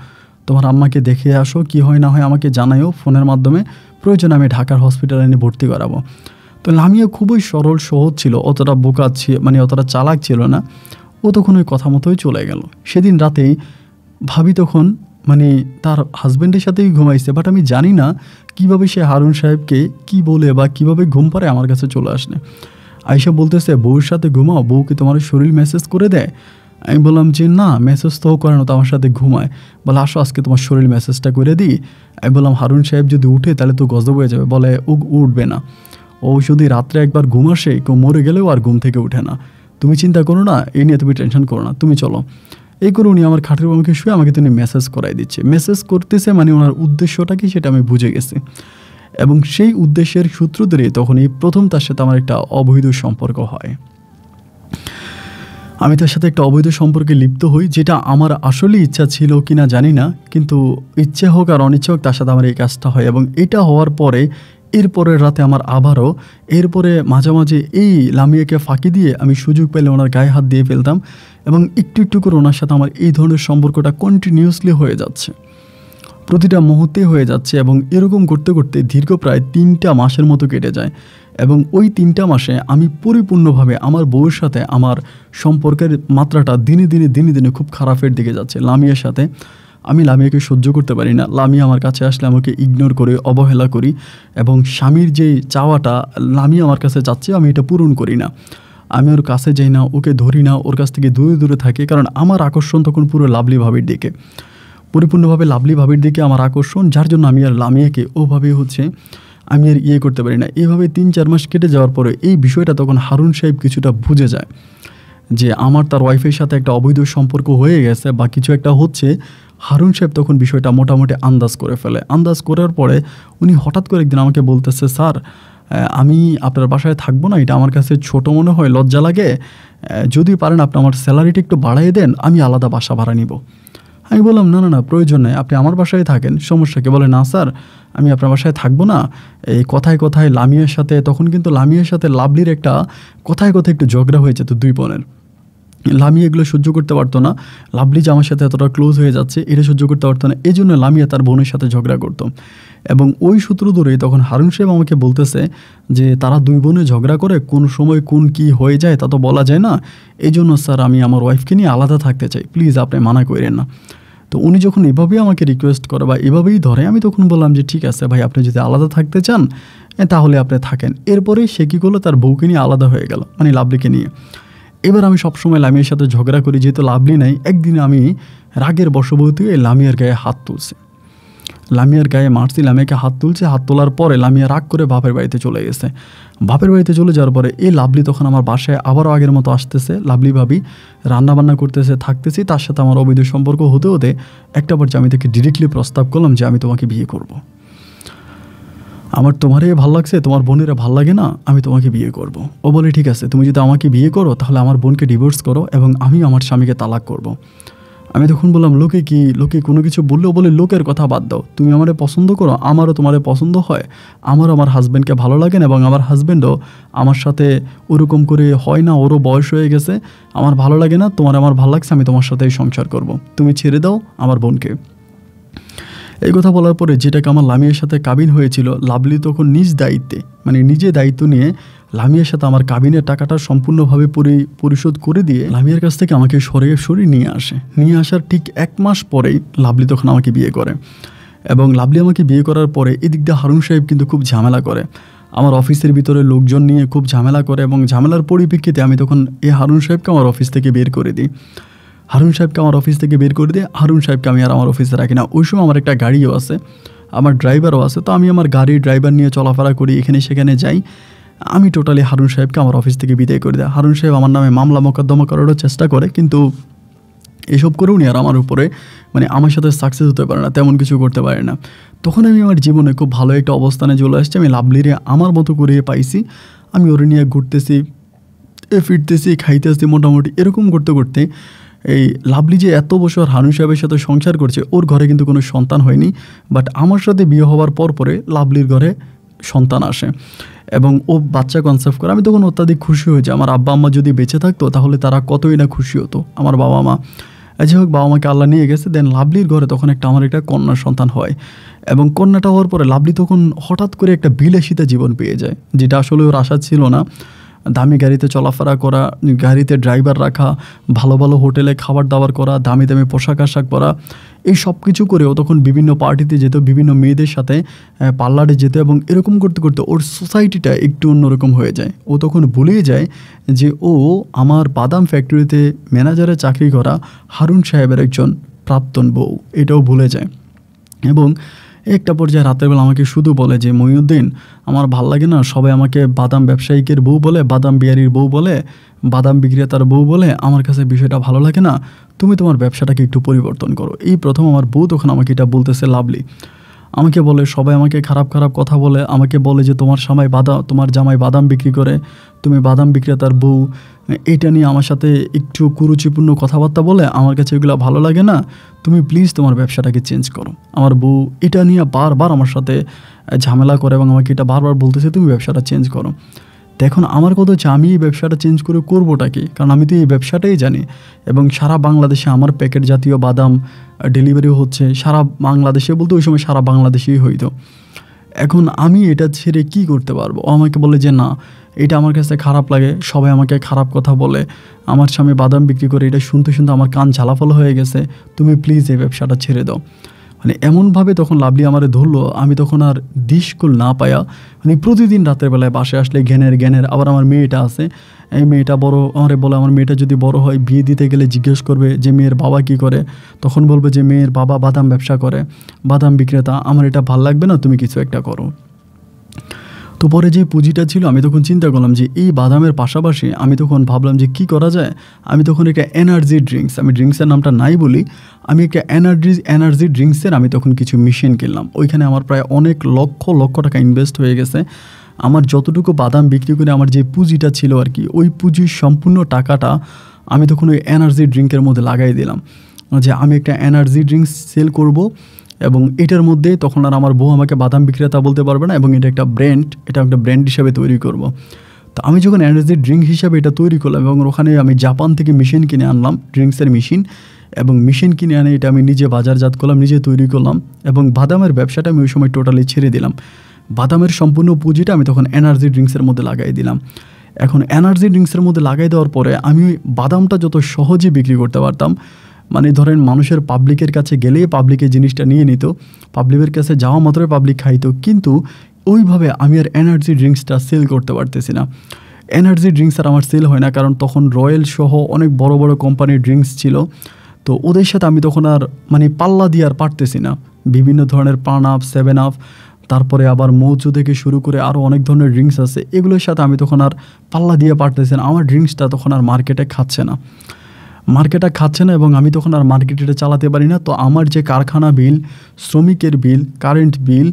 তোমার আম্মাকে দেখে আসো, কি হয় না হয় আমাকে জানাইও ফোনের মাধ্যমে, প্রয়োজন আমি ঢাকার হসপিটালে এনে ভর্তি করাবো। তো লামিয়া খুবই সরল সহজ ছিল, অতটা বোকা অতটা চালাক ছিল না। ও তখন ওই কথা মতোই চলে গেল। সেদিন রাতেই ভাবি তখন তার হাজব্যান্ডের সাথেই ঘুমাইছে, বাট আমি জানি না কিভাবে সে হারুন সাহেবকে কি বলে বা কিভাবে ঘুম পাড়ে আমার কাছে চলে আসলে। আয়শা বলতেছে বউর সাথে ঘুমাও, বউ কি তোমার শরীর মেসেজ করে দেয়? আমি বললাম যে না, মেসেজ তো করে না, তো আমার সাথে ঘুমায়। বলে আসো আজকে তোমার শরীর মেসেজটা করে দিই। আমি বললাম হারুন সাহেব যদি উঠে তাহলে তো গজব হয়ে যাবে। বলে ও উঠবে না, ও যদি রাত্রে একবার ঘুম আসে, কেউ মরে গেলেও আর ঘুম থেকে উঠে না, তুমি চিন্তা করো না, এই নিয়ে তুমি টেনশন করো না, তুমি চলো। এই করে উনি আমার খাটের আমাকে শুয়ে আমাকে তিনি মেসেজ করাই দিচ্ছে। মেসেজ করতেছে ওনার উদ্দেশ্যটা কি সেটা আমি বুঝে গেছি, এবং সেই উদ্দেশ্যের সূত্র ধরে তখনই প্রথম তার সাথে আমার একটা অবৈধ সম্পর্ক হয়। আমি তার সাথে একটা অবৈধ সম্পর্কে লিপ্ত হই, যেটা আমার আসলে ইচ্ছা ছিল কি না জানি না, কিন্তু ইচ্ছে হোক আর অনিচ্ছা হোক তার সাথে আমার এই কাজটা হয়। এবং এটা হওয়ার পরে এরপরের রাতে আমার আবারও এরপরে মাঝে মাঝে এই লামিয়াকে ফাঁকি দিয়ে আমি সুযোগ পেলে ওনার গায়ে হাত দিয়ে ফেলতাম, এবং একটু একটু করে ওনার সাথে আমার এই ধরনের সম্পর্কটা কন্টিনিউয়াসলি হয়ে যাচ্ছে, প্রতিটা মুহূর্তে হয়ে যাচ্ছে। এবং এরকম করতে করতে দীর্ঘ প্রায় 3টা মাসের মতো কেটে যায়, এবং ওই 3টা মাসে আমি পরিপূর্ণভাবে আমার বউয়ের সাথে আমার সম্পর্কের মাত্রাটা দিনে দিনে খুব খারাপের দিকে যাচ্ছে। লামিয়ার সাথে আমি লামিয়াকে সহ্য করতে পারি না। লামিয়া আমার কাছে আসলে আমাকে ইগনোর করে, অবহেলা করি, এবং স্বামীর যে চাওয়াটা লামিয়া আমার কাছে চাচ্ছে আমি এটা পূরণ করি না। আমি ওর কাছে যাই না, ওকে ধরি না, ওর কাছ থেকে দূরে দূরে থাকি, কারণ আমার আকর্ষণ তখন পুরো লাভলি ভাবির দিকে, পরিপূর্ণভাবে লাভলি ভাবির দিকে আমার আকর্ষণ, যার জন্য আমি আর লামিয়াকে ওভাবে আমি আর করতে পারি না। এইভাবে 3-4 মাস কেটে যাওয়ার পরে এই বিষয়টা তখন হারুন সাহেব কিছুটা বুঝে যায় যে আমার তার ওয়াইফের সাথে একটা অবৈধ সম্পর্ক হয়ে গেছে বা কিছু একটা হচ্ছে। হারুন সাহেব তখন বিষয়টা মোটামুটি আন্দাজ করে ফেলে। আন্দাজ করার পরে উনি হঠাৎ করে একদিন আমাকে বলতেছে, স্যার আমি আপনার বাসায় থাকবো না, এটা আমার কাছে ছোট মনে হয়, লজ্জা লাগে, যদি পারেন আপনি আমার স্যালারিটা একটু বাড়াই দেন, আমি আলাদা বাসা ভাড়া নিব। আমি বললাম না প্রয়োজন নেই, আপনি আমার বাসায় থাকেন, সমস্যা কি? বলে না স্যার আমি আপনার বাসায় থাকবো না। এই কথায় কথায় লামিয়ার সাথে, তখন কিন্তু লামিয়ার সাথে লাভলির একটা কথায় কথায় একটু ঝগড়া হয়ে যেত দুই বোনের। লামিয়া এগুলো সহ্য করতে পারতো না, লাভলি যে আমার সাথে এতটা ক্লোজ হয়ে যাচ্ছে এটা সহ্য করতে পারতো না, এই জন্য লামিয়া তার বোনের সাথে ঝগড়া করতো। এবং ওই সূত্র ধরেই তখন হারুন সাহেব আমাকে বলতেছে যে তারা দুই বোনে ঝগড়া করে, কোন সময় কোন কি হয়ে যায় তা তো বলা যায় না, এই জন্য স্যার আমি আমার ওয়াইফকে নিয়ে আলাদা থাকতে চাই, প্লিজ আপনি মানা করেন না। তো উনি যখন এভাবেই আমাকে রিকোয়েস্ট করে বা এভাবেই ধরে, আমি তখন বললাম যে ঠিক আছে ভাই, আপনি যদি আলাদা থাকতে চান তাহলে আপনি থাকেন। এরপরে সে কী করলো, তার বউকে নিয়ে আলাদা হয়ে গেল, লাভলিকে নিয়ে। এবার আমি সবসময় লামিয়ার সাথে ঝগড়া করি, যেহেতু লাভলি নাই। একদিন আমি রাগের বশবর্তী লামিয়ার গায়ে হাত তুলছি, লামিয়ার গায়ে মারছি, লামিয়াকে হাত তুলছে। হাত তোলার পরে লামিয়া রাগ করে বাপের বাড়িতে চলে গেছে। বাপের বাড়িতে চলে যাওয়ার পরে এই লাভলি তখন আমার বাসায় আবারও আগের মতো আসতেছে, লাভলি ভাবি রান্নাবান্না করতেছে, থাকতেছি, তার সাথে আমার অবৈধ সম্পর্ক হতে হতে একটা পর্যায়ে আমি তাকে ডিরেক্টলি প্রস্তাব করলাম যে আমি তোমাকে বিয়ে করব। আমার তোমারে ভাল লাগছে, তোমার বোনেরা ভাল লাগে না, আমি তোমাকে বিয়ে করব। ও বলে ঠিক আছে, তুমি যদি আমাকে বিয়ে করো তাহলে আমার বোনকে ডিভোর্স করো এবং আমি আমার স্বামীকে তালাক করব। আমি তখন বললাম লোকে কোনো কিছু বললেও বলে লোকের কথা বাদ দাও, তুমি আমারে পছন্দ করো, আমারও তোমারে পছন্দ হয়, আমারও আমার হাজব্যান্ডকে ভালো লাগে না, এবং আমার হাজব্যান্ডও আমার সাথে ওরকম করে হয় না, ওরও বয়স হয়ে গেছে, আমার ভালো লাগে না, তোমার আমার ভালো লাগছে, আমি তোমার সাথেই সংসার করব, তুমি ছেড়ে দাও আমার বোনকে। এই কথা বলার পরে যেটাকে আমার লামিয়ার সাথে কাবিন হয়েছিল, লাভলি তখন নিজ দায়িত্বে নিজে দায়িত্ব নিয়ে লামিয়ার সাথে আমার কাবিনের টাকাটা সম্পূর্ণভাবে পরিশোধ করে দিয়ে লামিয়ার কাছ থেকে আমাকে সরিয়ে নিয়ে আসে। নিয়ে আসার ঠিক 1 মাস পরেই লাভলি তখন আমাকে বিয়ে করে। এবং লাভলি আমাকে বিয়ে করার পরে এদিক দিয়ে হারুন সাহেব কিন্তু খুব ঝামেলা করে, আমার অফিসের ভিতরে লোকজন নিয়ে খুব ঝামেলা করে, এবং ঝামেলার পরিপ্রেক্ষিতে আমি তখন এই হারুন সাহেবকে আমার অফিস থেকে বের করে দিই। হারুন সাহেবকে আমি আর আমার অফিসে রাখি না। ওই সময় আমার একটা গাড়িও আছে, আমার ড্রাইভারও আছে, তো আমি আমার গাড়ির ড্রাইভার নিয়ে চলাফেরা করি, এখানে সেখানে যাই। আমি টোটালি হারুন সাহেবকে আমার অফিস থেকে বিদায় করে দেয়। হারুন সাহেব আমার নামে মামলা মোকদ্দমা করারও চেষ্টা করে, কিন্তু এসব করেও নি আর আমার উপরে আমার সাথে সাকসেস হতে পারে না, তেমন কিছু করতে পারে না। তখন আমি আমার জীবনে খুব ভালো একটা অবস্থানে চলে আসছি, আমি লাভলিরে আমার মতো করে পাইছি, আমি ওরে নিয়ে ঘুরতেছি, ফিরতেছি, খাইতেছি, মোটামুটি এরকম করতে করতে এই লাভলি যে এত বছর হারুন সাহেবের সাথে সংসার করছে, ওর ঘরে কিন্তু কোনো সন্তান হয়নি। বাট আমার সাথে বিয়ে হওয়ার পরে লাভলির ঘরে সন্তান আসে এবং ও বাচ্চা কনসেপ্ট করে। আমি তখন অত্যাধিক খুশি হয়েছি। আমার আব্বা আম্মা যদি বেঁচে থাকতো তাহলে তারা কতই না খুশি হতো, আমার বাবা মা। যাই হোক, বাবা মাকে আল্লাহ নিয়ে গেছে। দেন লাভলির ঘরে তখন আমার একটা কন্যা সন্তান হয় এবং কন্যাটা হওয়ার পরে লাভলি তখন হঠাৎ করে একটা বিলাসিতা জীবন পেয়ে যায়, যেটা আসলে ওর আশা ছিল না। দামি গাড়িতে চলাফেরা করা, গাড়িতে ড্রাইভার রাখা, ভালো ভালো হোটেলে খাবার দাবার করা, দামি দামি পোশাক আশাক পরা, এই সব কিছু করেও তখন বিভিন্ন পার্টিতে যেত, বিভিন্ন মেয়েদের সাথে পার্লারে যেত এবং এরকম করতে করতে ওর সোসাইটিটা একটু অন্যরকম হয়ে যায়। ও তখন ভুলেই যায় যে ও আমার বাদাম ফ্যাক্টরিতে ম্যানেজারে চাকরি করা হারুন সাহেবের একজন প্রাক্তন বউ, এটাও ভুলে যায়। এবং একটা পর্যায়ে রাতের বেলা আমাকে শুধু বলে যে মহিউদ্দিন, আমার ভাল লাগে না, সবাই আমাকে বাদাম ব্যবসায়িকের বউ বলে, বাদাম বিহারির বউ বলে, বাদাম বিক্রেতার বউ বলে, আমার কাছে বিষয়টা ভালো লাগে না, তুমি তোমার ব্যবসাটাকে একটু পরিবর্তন করো। এই প্রথম আমার বউ তখন আমাকে এটা বলতেছে। লাভলি আমাকে বলে, সবাই আমাকে খারাপ খারাপ কথা বলে, আমাকে বলে যে তোমার জামাই বাদাম বিক্রি করে, তুমি বাদাম বিক্রেতার বউ, এটা নিয়ে আমার সাথে একটু কুরুচিপূর্ণ কথাবার্তা বলে, আমার কাছে এগুলো ভালো লাগে না, তুমি প্লিজ তোমার ব্যবসাটাকে চেঞ্জ করো। আমার বউ এটা নিয়ে বারবার আমার সাথে ঝামেলা করে এবং আমাকে এটা বারবার বলতেছে তুমি ব্যবসাটা চেঞ্জ করো। দেখুন আমার কথা হচ্ছে আমি এই ব্যবসাটা চেঞ্জ করে করবোটা কি, কারণ আমি তো এই ব্যবসাটাই জানি এবং সারা বাংলাদেশে আমার প্যাকেট জাতীয় বাদাম ডেলিভারি হচ্ছে সারা বাংলাদেশে, বলতে ওই সময় সারা বাংলাদেশেই হইতো। এখন আমি এটা ছেড়ে কি করতে পারবো? ও আমাকে বলে যে না, এটা আমার কাছে খারাপ লাগে, সবাই আমাকে খারাপ কথা বলে, আমার স্বামী বাদাম বিক্রি করে, এটা শুনতে শুনতে আমার কান ঝালাফালা হয়ে গেছে, তুমি প্লিজ এই ব্যবসাটা ছেড়ে দাও। মানে এমনভাবে তখন লাভলি আমারে ধরলো, আমি তখন আর দিশকুল না পায়া মানে প্রতিদিন রাতের বেলায় বাসায় আসলে জ্ঞানের আবার আমার মেয়েটা আছে, এই মেয়েটা বড় আমারে বলে, আমার মেয়েটা যদি বড় হয় বিয়ে দিতে গেলে জিজ্ঞেস করবে যে মেয়ের বাবা কি করে, তখন বলবে যে মেয়ের বাবা বাদাম ব্যবসা করে, বাদাম বিক্রেতা, আমার এটা ভাল লাগবে না, তুমি কিছু একটা করো। তো পরে যে পুঁজিটা ছিল আমি তখন চিন্তা করলাম যে এই বাদামের পাশাপাশি আমি তখন ভাবলাম যে কি করা যায়। আমি তখন একটা এনার্জি ড্রিঙ্কস, আমি ড্রিঙ্কসের নামটা নাই বলি, আমি একটা এনার্জি ড্রিঙ্কসের আমি তখন কিছু মেশিন কিনলাম। ওইখানে আমার প্রায় অনেক লক্ষ টাকা ইনভেস্ট হয়ে গেছে। আমার যতটুকু বাদাম বিক্রি করে আমার যে পুঁজিটা ছিল আর কি, ওই পুঁজির সম্পূর্ণ টাকাটা আমি তখন ওই এনার্জি ড্রিঙ্কের মধ্যে লাগাই দিলাম যে আমি একটা এনার্জি ড্রিঙ্কস সেল করব এবং এটার মধ্যে তখন আর আমার বউ আমাকে বাদাম বিক্রেতা বলতে পারবে না এবং এটা একটা ব্র্যান্ড হিসাবে তৈরি করব। তো আমি যখন এনার্জি ড্রিঙ্ক হিসাবে এটা তৈরি করলাম এবং ওখানে আমি জাপান থেকে মেশিন কিনে আনলাম, ড্রিঙ্কসের মেশিন, এবং মেশিন কিনে আনে এটা আমি নিজে বাজারজাত করলাম, নিজে তৈরি করলাম এবং বাদামের ব্যবসাটা আমি ওই সময় টোটালি ছেড়ে দিলাম। বাদামের সম্পূর্ণ পুঁজিটা আমি তখন এনার্জি ড্রিঙ্কসের মধ্যে লাগাই দিলাম। এখন এনার্জি ড্রিঙ্কসের মধ্যে লাগাই দেওয়ার পরে আমি ওই বাদামটা যত সহজে বিক্রি করতে পারতাম, মানে ধরেন মানুষের পাবলিকের কাছে গেলেই পাবলিকের জিনিসটা নিয়ে নিত, পাবলিকের কাছে যাওয়া মাত্রই পাবলিক খাইতো, কিন্তু ওইভাবে আমি আর এনার্জি ড্রিঙ্কসটা সেল করতে পারতেছি না। এনার্জি ড্রিঙ্কস আর আমার সেল হয় না, কারণ তখন রয়্যাল সহ অনেক বড় বড় কোম্পানির ড্রিঙ্কস ছিল। তো ওদের সাথে আমি তখন আর মানে পাল্লা দিয়ে আর পারতেছি না। বিভিন্ন ধরনের পান আপ, 7 আপ, তারপরে আবার মৌজু থেকে শুরু করে আরও অনেক ধরনের ড্রিঙ্কস আছে, এগুলোর সাথে আমি তখন আর পাল্লা দিয়ে পারতেছি না। আমার ড্রিঙ্কসটা তখন আর মার্কেটে খাচ্ছে না এবং আমি তখন আর মার্কেটে চালাতে পারি না। তো আমার যে কারখানা বিল, শ্রমিকের বিল, কারেন্ট বিল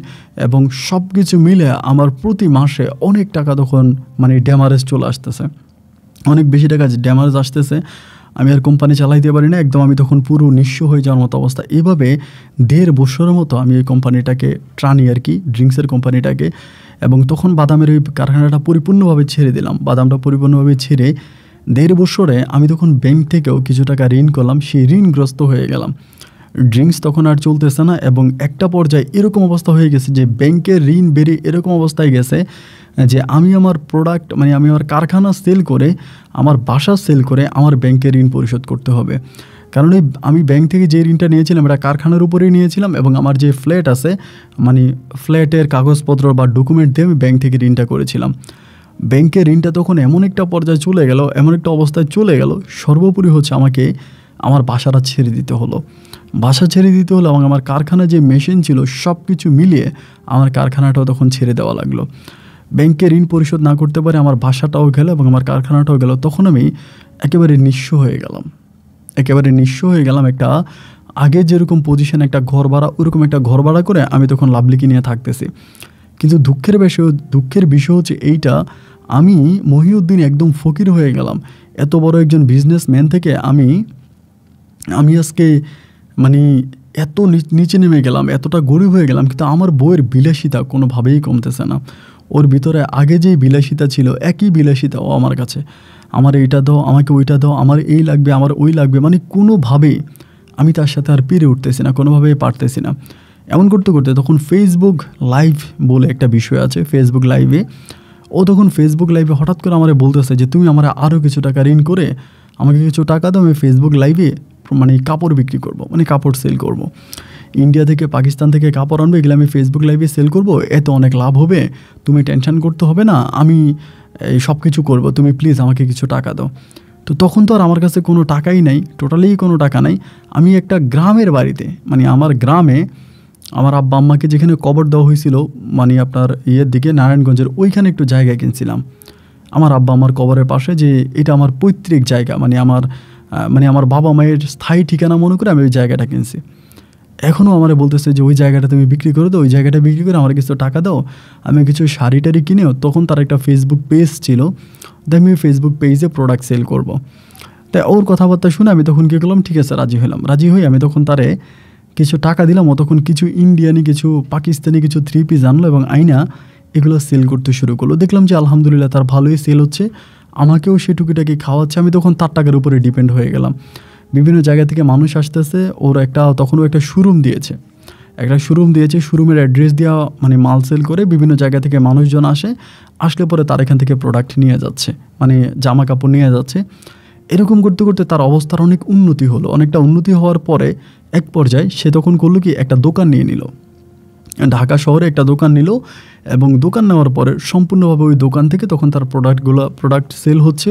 এবং সব কিছু মিলে আমার প্রতি মাসে অনেক টাকা তখন মানে ড্যামারেজ চলে আসতেছে, অনেক বেশি টাকা ড্যামারেজ আসতেছে। আমি আর কোম্পানি চালাইতে পারি না, একদম আমি তখন পুরো নিঃস্ব হয়ে যাওয়ার মতো অবস্থা। এভাবে 1.5 বছরের মতো আমি এই কোম্পানিটাকে টানি আর কি, ড্রিঙ্কসের কোম্পানিটাকে। এবং তখন বাদামের ওই কারখানাটা পরিপূর্ণভাবে ছেড়ে দিলাম। বাদামটা পরিপূর্ণভাবে ছেড়ে 1.5 বছরে আমি তখন ব্যাংক থেকেও কিছু টাকা ঋণ করলাম, সেই ঋণগ্রস্ত হয়ে গেলাম। ড্রিঙ্কস তখন আর চলতেছে না এবং একটা পর্যায়ে এরকম অবস্থা হয়ে গেছে যে ব্যাংকের ঋণ বেড়ে এরকম অবস্থায় গেছে যে আমি আমার প্রোডাক্ট মানে আমি আমার কারখানা সেল করে, আমার বাসা সেল করে আমার ব্যাংকের ঋণ পরিশোধ করতে হবে। কারণ আমি ব্যাংক থেকে যে ঋণটা নিয়েছিলাম এটা কারখানার উপরেই নিয়েছিলাম এবং আমার যে ফ্ল্যাট আছে মানে ফ্ল্যাটের কাগজপত্র বা ডকুমেন্ট দিয়ে আমি ব্যাংক থেকে ঋণটা করেছিলাম। ব্যাংকের ঋণটা তখন এমন একটা পর্যায়ে চলে গেল, এমন একটা অবস্থায় চলে গেল, সর্বোপরি হচ্ছে আমাকে আমার বাসাটা ছেড়ে দিতে হলো। এবং আমার কারখানায় যে মেশিন ছিল সব কিছু মিলিয়ে আমার কারখানাটাও তখন ছেড়ে দেওয়া লাগলো। ব্যাংকের ঋণ পরিশোধ না করতে পারে আমার বাসাটাও গেল এবং আমার কারখানাটাও গেল। তখন আমি একেবারে নিঃস্ব হয়ে গেলাম। একটা আগে যেরকম পজিশন একটা ঘর ভাড়া, ওরকম একটা ঘর ভাড়া করে আমি তখন লাভলিকে নিয়ে থাকতেছি। কিন্তু দুঃখের বিষয় হচ্ছে এইটা, আমি মহিউদ্দিন একদম ফকির হয়ে গেলাম। এত বড় একজন বিজনেসম্যান থেকে আমি আজকে মানে এত নিচে নেমে গেলাম, এতটা গরিব হয়ে গেলাম, কিন্তু আমার বউয়ের বিলাসিতা কোনোভাবেই কমতেছে না। ওর ভিতরে আগে যেই বিলাসিতা ছিল একই বিলাসিতা ও আমার কাছে। আমার এইটা দাও, আমাকে ওইটা দাও, আমার এই লাগবে, আমার ওই লাগবে, মানে কোনোভাবেই আমি তার সাথে আর পেরে উঠতেছি না, কোনোভাবেই পারতেছি না। এমন করতে করতে তখন ফেসবুক লাইভ বলে একটা বিষয় আছে, ফেসবুক লাইভে ও তখন ফেসবুক লাইভে হঠাৎ করে আমার বলতেছে যে তুমি আমার আরও কিছু টাকা ঋণ করে আমাকে কিছু টাকা দাও, আমি ফেসবুক লাইভে মানে কাপড় বিক্রি করব, মানে কাপড় সেল করব। ইন্ডিয়া থেকে পাকিস্তান থেকে কাপড় আনবে, এগুলো আমি ফেসবুক লাইভে সেল করব, এতে অনেক লাভ হবে, তুমি টেনশন করতে হবে না, আমি এই সব কিছু করবো, তুমি প্লিজ আমাকে কিছু টাকা দাও। তো তখন তো আর আমার কাছে কোনো টাকাই নাই, টোটালি কোনো টাকা নাই। আমি একটা গ্রামের বাড়িতে, মানে আমার গ্রামে আমার আব্বা আম্মাকে যেখানে কবর দেওয়া হয়েছিল, মানে আপনার ইয়ের দিকে নারায়ণগঞ্জের ওইখানে একটু জায়গা কিনছিলাম আমার আব্বা আমার কবরের পাশে, যে এটা আমার পৈতৃক জায়গা, মানে আমার বাবা মায়ের স্থায়ী ঠিকানা মনে করে আমি ওই জায়গাটা কিনছি। এখনও আমার বলতেছে যে ওই জায়গাটা তুমি বিক্রি করে দাও, ওই জায়গাটা বিক্রি করে আমার কিছু টাকা দাও, আমি কিছু শাড়ি টাড়ি কিনেও। তখন তার একটা ফেসবুক পেজ ছিল, তাই আমি ফেসবুক পেজে প্রোডাক্ট সেল করব। তাই ওর কথাবার্তা শুনে আমি তখন কী করলাম, ঠিক আছে রাজি হলাম। রাজি হয়ে আমি তখন তারে কিছু টাকা দিলাম। ও তখন কিছু ইন্ডিয়ানি, কিছু পাকিস্তানি, কিছু 3 পিস আনলো এবং আইনা এগুলো সেল করতে শুরু করলো। দেখলাম যে আলহামদুলিল্লাহ তার ভালোই সেল হচ্ছে, আমাকেও সে টুকিটাকি খাওয়াচ্ছে। আমি তখন তার টাকার উপরে ডিপেন্ড হয়ে গেলাম। বিভিন্ন জায়গা থেকে মানুষ আসতেছে, তখনও একটা শোরুম দিয়েছে, শোরুমের অ্যাড্রেস দেওয়া, মানে মাল সেল করে বিভিন্ন জায়গা থেকে মানুষজন আসলে পরে তার এখান থেকে প্রোডাক্ট নিয়ে যাচ্ছে, মানে জামা কাপড় নিয়ে যাচ্ছে। এরকম করতে করতে তার অবস্থার অনেক উন্নতি হলো। অনেকটা উন্নতি হওয়ার পরে এক পর্যায়ে সে তখন করলো কি, একটা দোকান নিয়ে নিল, ঢাকা শহরে একটা দোকান নিল। এবং দোকান নেওয়ার পরে সম্পূর্ণভাবে ওই দোকান থেকে তখন তার প্রোডাক্ট সেল হচ্ছে,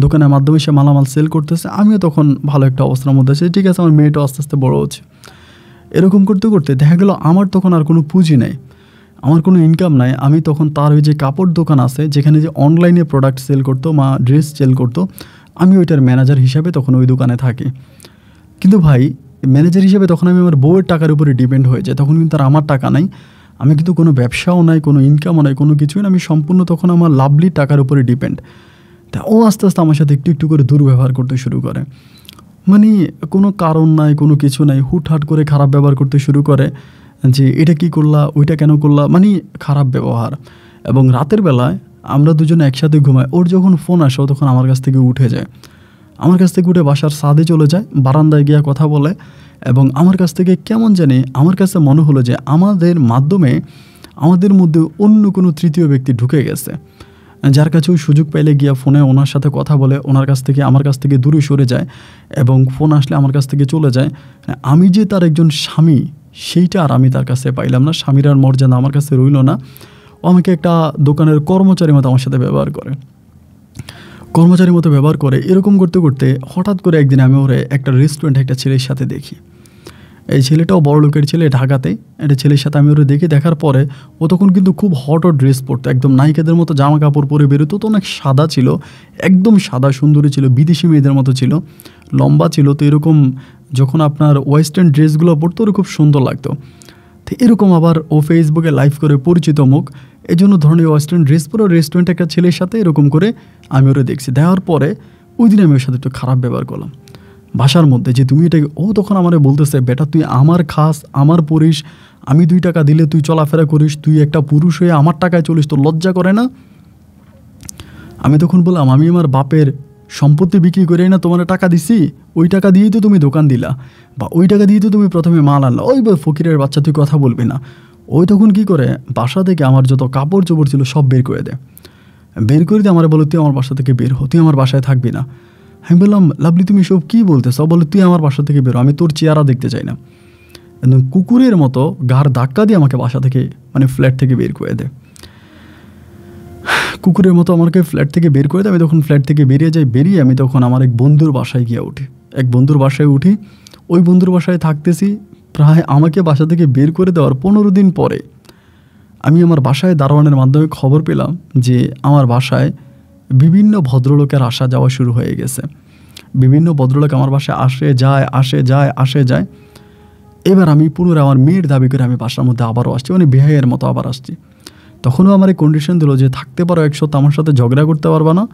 দোকানের মাধ্যমে সে মালামাল সেল করতেছে। আমিও তখন ভালো একটা অবস্থার মধ্যে আছি, ঠিক আছে, আমার মেয়েটাও আস্তে আস্তে বড়ো হচ্ছে। এরকম করতে করতে দেখা গেল আমার তখন আর কোনো পুঁজি নাই, আমার কোনো ইনকাম নাই। আমি তখন তার ওই যে কাপড় দোকান আছে, যেখানে যে অনলাইনে প্রোডাক্ট সেল করতো, ড্রেস সেল করতো, আমি ওইটার ম্যানেজার হিসাবে তখন ওই দোকানে থাকি। কিন্তু ভাই, ম্যানেজার হিসেবে তখন আমি আমার বউয়ের টাকার উপরে ডিপেন্ড হয়ে যাই। তখন কিন্তু আর আমার টাকা নাই, আমি কিন্তু কোনো ব্যবসাও নাই, কোনো ইনকামও নাই, কোনো কিছুই না। আমি সম্পূর্ণ তখন আমার লাভলি টাকার উপরে ডিপেন্ড। তা ও আস্তে আস্তে আমার সাথে একটু একটু করে দুর্ব্যবহার করতে শুরু করে, মানে কোনো কারণ নাই, কোনো কিছু নাই, হুটহাট করে খারাপ ব্যবহার করতে শুরু করে, যে এটা কি করলা, ওইটা কেন করলা, মানে খারাপ ব্যবহার। এবং রাতের বেলায় আমরা দুজনে একসাথে ঘুমাই, ওর যখন ফোন আসে তখন আমার কাছ থেকে উঠে যায়, আমার কাছ থেকে উঠে বাসার ছাদে চলে যায়, বারান্দায় গিয়ে কথা বলে। এবং আমার কাছ থেকে কেমন জানি, আমার কাছে মনে হলো যে আমাদের মাধ্যমে আমাদের মধ্যে অন্য কোনো তৃতীয় ব্যক্তি ঢুকে গেছে, যার কাছেও সুযোগ পাইলে গিয়া ফোনে ওনার সাথে কথা বলে, ওনার কাছ থেকে আমার কাছ থেকে দূরে সরে যায় এবং ফোন আসলে আমার কাছ থেকে চলে যায়। আমি যে তার একজন স্বামী, সেইটা আর আমি তার কাছে পাইলাম না, স্বামীর আর মর্যাদা আমার কাছে রইল না। ও আমাকে একটা দোকানের কর্মচারীর মতো আমার সাথে ব্যবহার করে। এরকম করতে করতে হঠাৎ করে একদিন আমি ওরে একটা রেস্টুরেন্টে একটা ছেলের সাথে দেখি। এই ছেলেটাও বড় লোকের ছেলে, ঢাকাতে। একটা ছেলের সাথে আমি ওরে দেখার পরে ও তখন কিন্তু খুব হট ড্রেস পরতো, একদম নায়িকাদের মতো জামা কাপড় পরে বেরোতো। তো অনেক সাদা ছিল, একদম সাদা সুন্দরী ছিল, বিদেশি মেয়েদের মতো ছিল, লম্বা ছিল। তো এরকম যখন আপনার ওয়েস্টার্ন ড্রেসগুলো পরতো ওর খুব সুন্দর লাগতো। তো এরকম আবার ও ফেসবুকে লাইভ করে পরিচিত মুখ, এই জন্য ধরনের ওয়েস্টার্ন ড্রেস পরে রেস্টুরেন্টে একটা ছেলের সাথে এরকম করে আমি ওরে দেখছি। দেখার পরে ওই দিন আমি ওর সাথে একটু খারাপ ব্যবহার করলাম বাসার মধ্যে, যে তুমি এটা। ও তখন আমার বলতেছে, বেটা তুই আমার খাস, আমার পড়িস, আমি 2 টাকা দিলে তুই চলাফেরা করিস, তুই একটা পুরুষ হয়ে আমার টাকায় চলিস, তোর লজ্জা করে না? আমি তখন বললাম, আমি আমার বাপের সম্পত্তি বিক্রি করে না তোমার টাকা দিছি, ওই টাকা দিয়েই তো তুমি দোকান দিলা, বা ওই টাকা দিয়ে তো তুমি প্রথমে মাল আনলা। ওই ফকিরের বাচ্চা, তুই কথা বলবি না। ওই তখন কি করে, বাসা থেকে আমার যত কাপড় চোপড় ছিল সব বের করে দিয়ে আমার বলো, তুই আমার বাসা থেকে বের হো, তুই আমার বাসায় থাকবি না। আমি বললাম, লাভলি তুমি সব কী বলতেছ? বলে, তুই আমার বাসা থেকে বেরো, আমি তোর চেহারা দেখতে চাই না। একদম কুকুরের মতো ঘাড় ধাক্কা দিয়ে আমাকে বাসা থেকে, মানে ফ্ল্যাট থেকে বের করে দেয়। কুকুরের মতো আমাকে ফ্ল্যাট থেকে বের করে দেয়। আমি তখন ফ্ল্যাট থেকে বেরিয়ে আমি তখন আমার এক বন্ধুর বাসায় গিয়ে উঠি। ওই বন্ধুর বাসায় থাকতেছি। প্রায় আমাকে বাসা থেকে বের করে দেওয়ার 15 দিন পরে আমি আমার বাসায় দারোয়ানের মাধ্যমে খবর পেলাম যে আমার বাসায় বিভিন্ন ভদ্রলোকের আসা যাওয়া শুরু হয়ে গেছে। বিভিন্ন ভদ্রলোক আমার বাসায় আসে যায়। এবার আমি পুনরায় আমার মেয়ের দাবি করে আমি বাসার মধ্যে আবারও আসছি, মানে বেহাইয়ের মতো আবার আসছি। তখনও আমার এই কন্ডিশন দিল যে থাকতে পারো একসাথে, আমার সাথে ঝগড়া করতে পারবা না,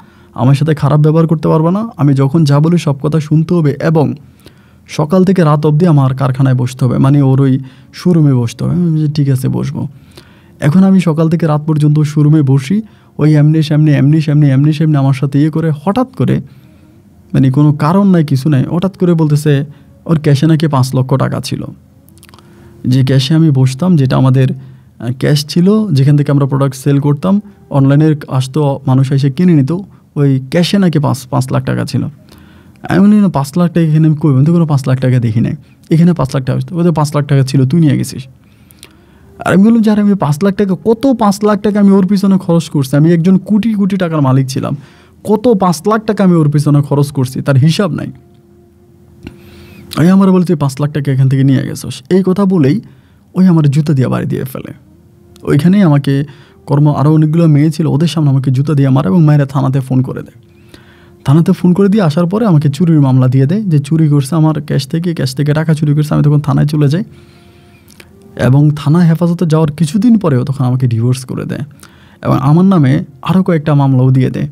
আমার সাথে খারাপ ব্যবহার করতে পারবা না, আমি যখন যা বলি সব কথা শুনতে হবে, এবং সকাল থেকে রাত অবধি আমার কারখানায় বসতে হবে, মানে ওর ওই শোরুমে বসতে হবে। আমি বলছি ঠিক আছে বসবো। এখন আমি সকাল থেকে রাত পর্যন্ত শোরুমে বসি, ওই এমনি সামনে আমার সাথে ইয়ে করে, হঠাৎ করে মানে কোনো কারণ নাই কিছু নাই, হঠাৎ করে বলতেছে ওর ক্যাশে নাকি 5 লক্ষ টাকা ছিল। যে ক্যাশে আমি বসতাম, যেটা আমাদের ক্যাশ ছিল, যেখান থেকে আমরা প্রোডাক্ট সেল করতাম, অনলাইনে আসতো মানুষ এসে কিনে নিত, ওই ক্যাশে নাকি 5 লাখ টাকা ছিল। আমি বলি না 5 লাখ টাকা এখানে আমি কই, আমি তো কোনো 5 লাখ টাকা দেখি নাই, এখানে 5 লাখ টাকা, ওদের 5 লাখ টাকা ছিল, তুই নিয়ে গেছিস। আর আমি বললাম যার আমি 5 লাখ টাকা, কত 5 লাখ টাকা আমি ওর পিছনে খরচ করছি, আমি একজন কোটি কোটি টাকার মালিক ছিলাম, কত 5 লাখ টাকা আমি ওর পিছনে খরচ করছি তার হিসাব নাই। আমি আমার বলছি 5 লাখ টাকা এখান থেকে নিয়ে গেছোস, এই কথা বলেই ওই আমার জুতা দিয়ে বাড়ি দিয়ে ফেলে। ওইখানেই আমাকে আরও অনেকগুলো মেয়ে ছিল, ওদের সামনে আমাকে জুতা দিয়ে মারে এবং মায়েরা থানাতে ফোন করে দেয়। থানাতে ফোন করে দিয়ে আসার পরে আমাকে চুরির মামলা দিয়ে দেয়, যে চুরি করছে আমার ক্যাশ থেকে টাকা চুরি করছে। আমি তখন থানায় চলে যাই, এবং থানা হেফাজতে যাওয়ার কিছুদিন পরেও তখন আমাকে ডিভোর্স করে দেয়, এবং আমার নামে আরও কয়েকটা মামলাও দিয়ে দেয়,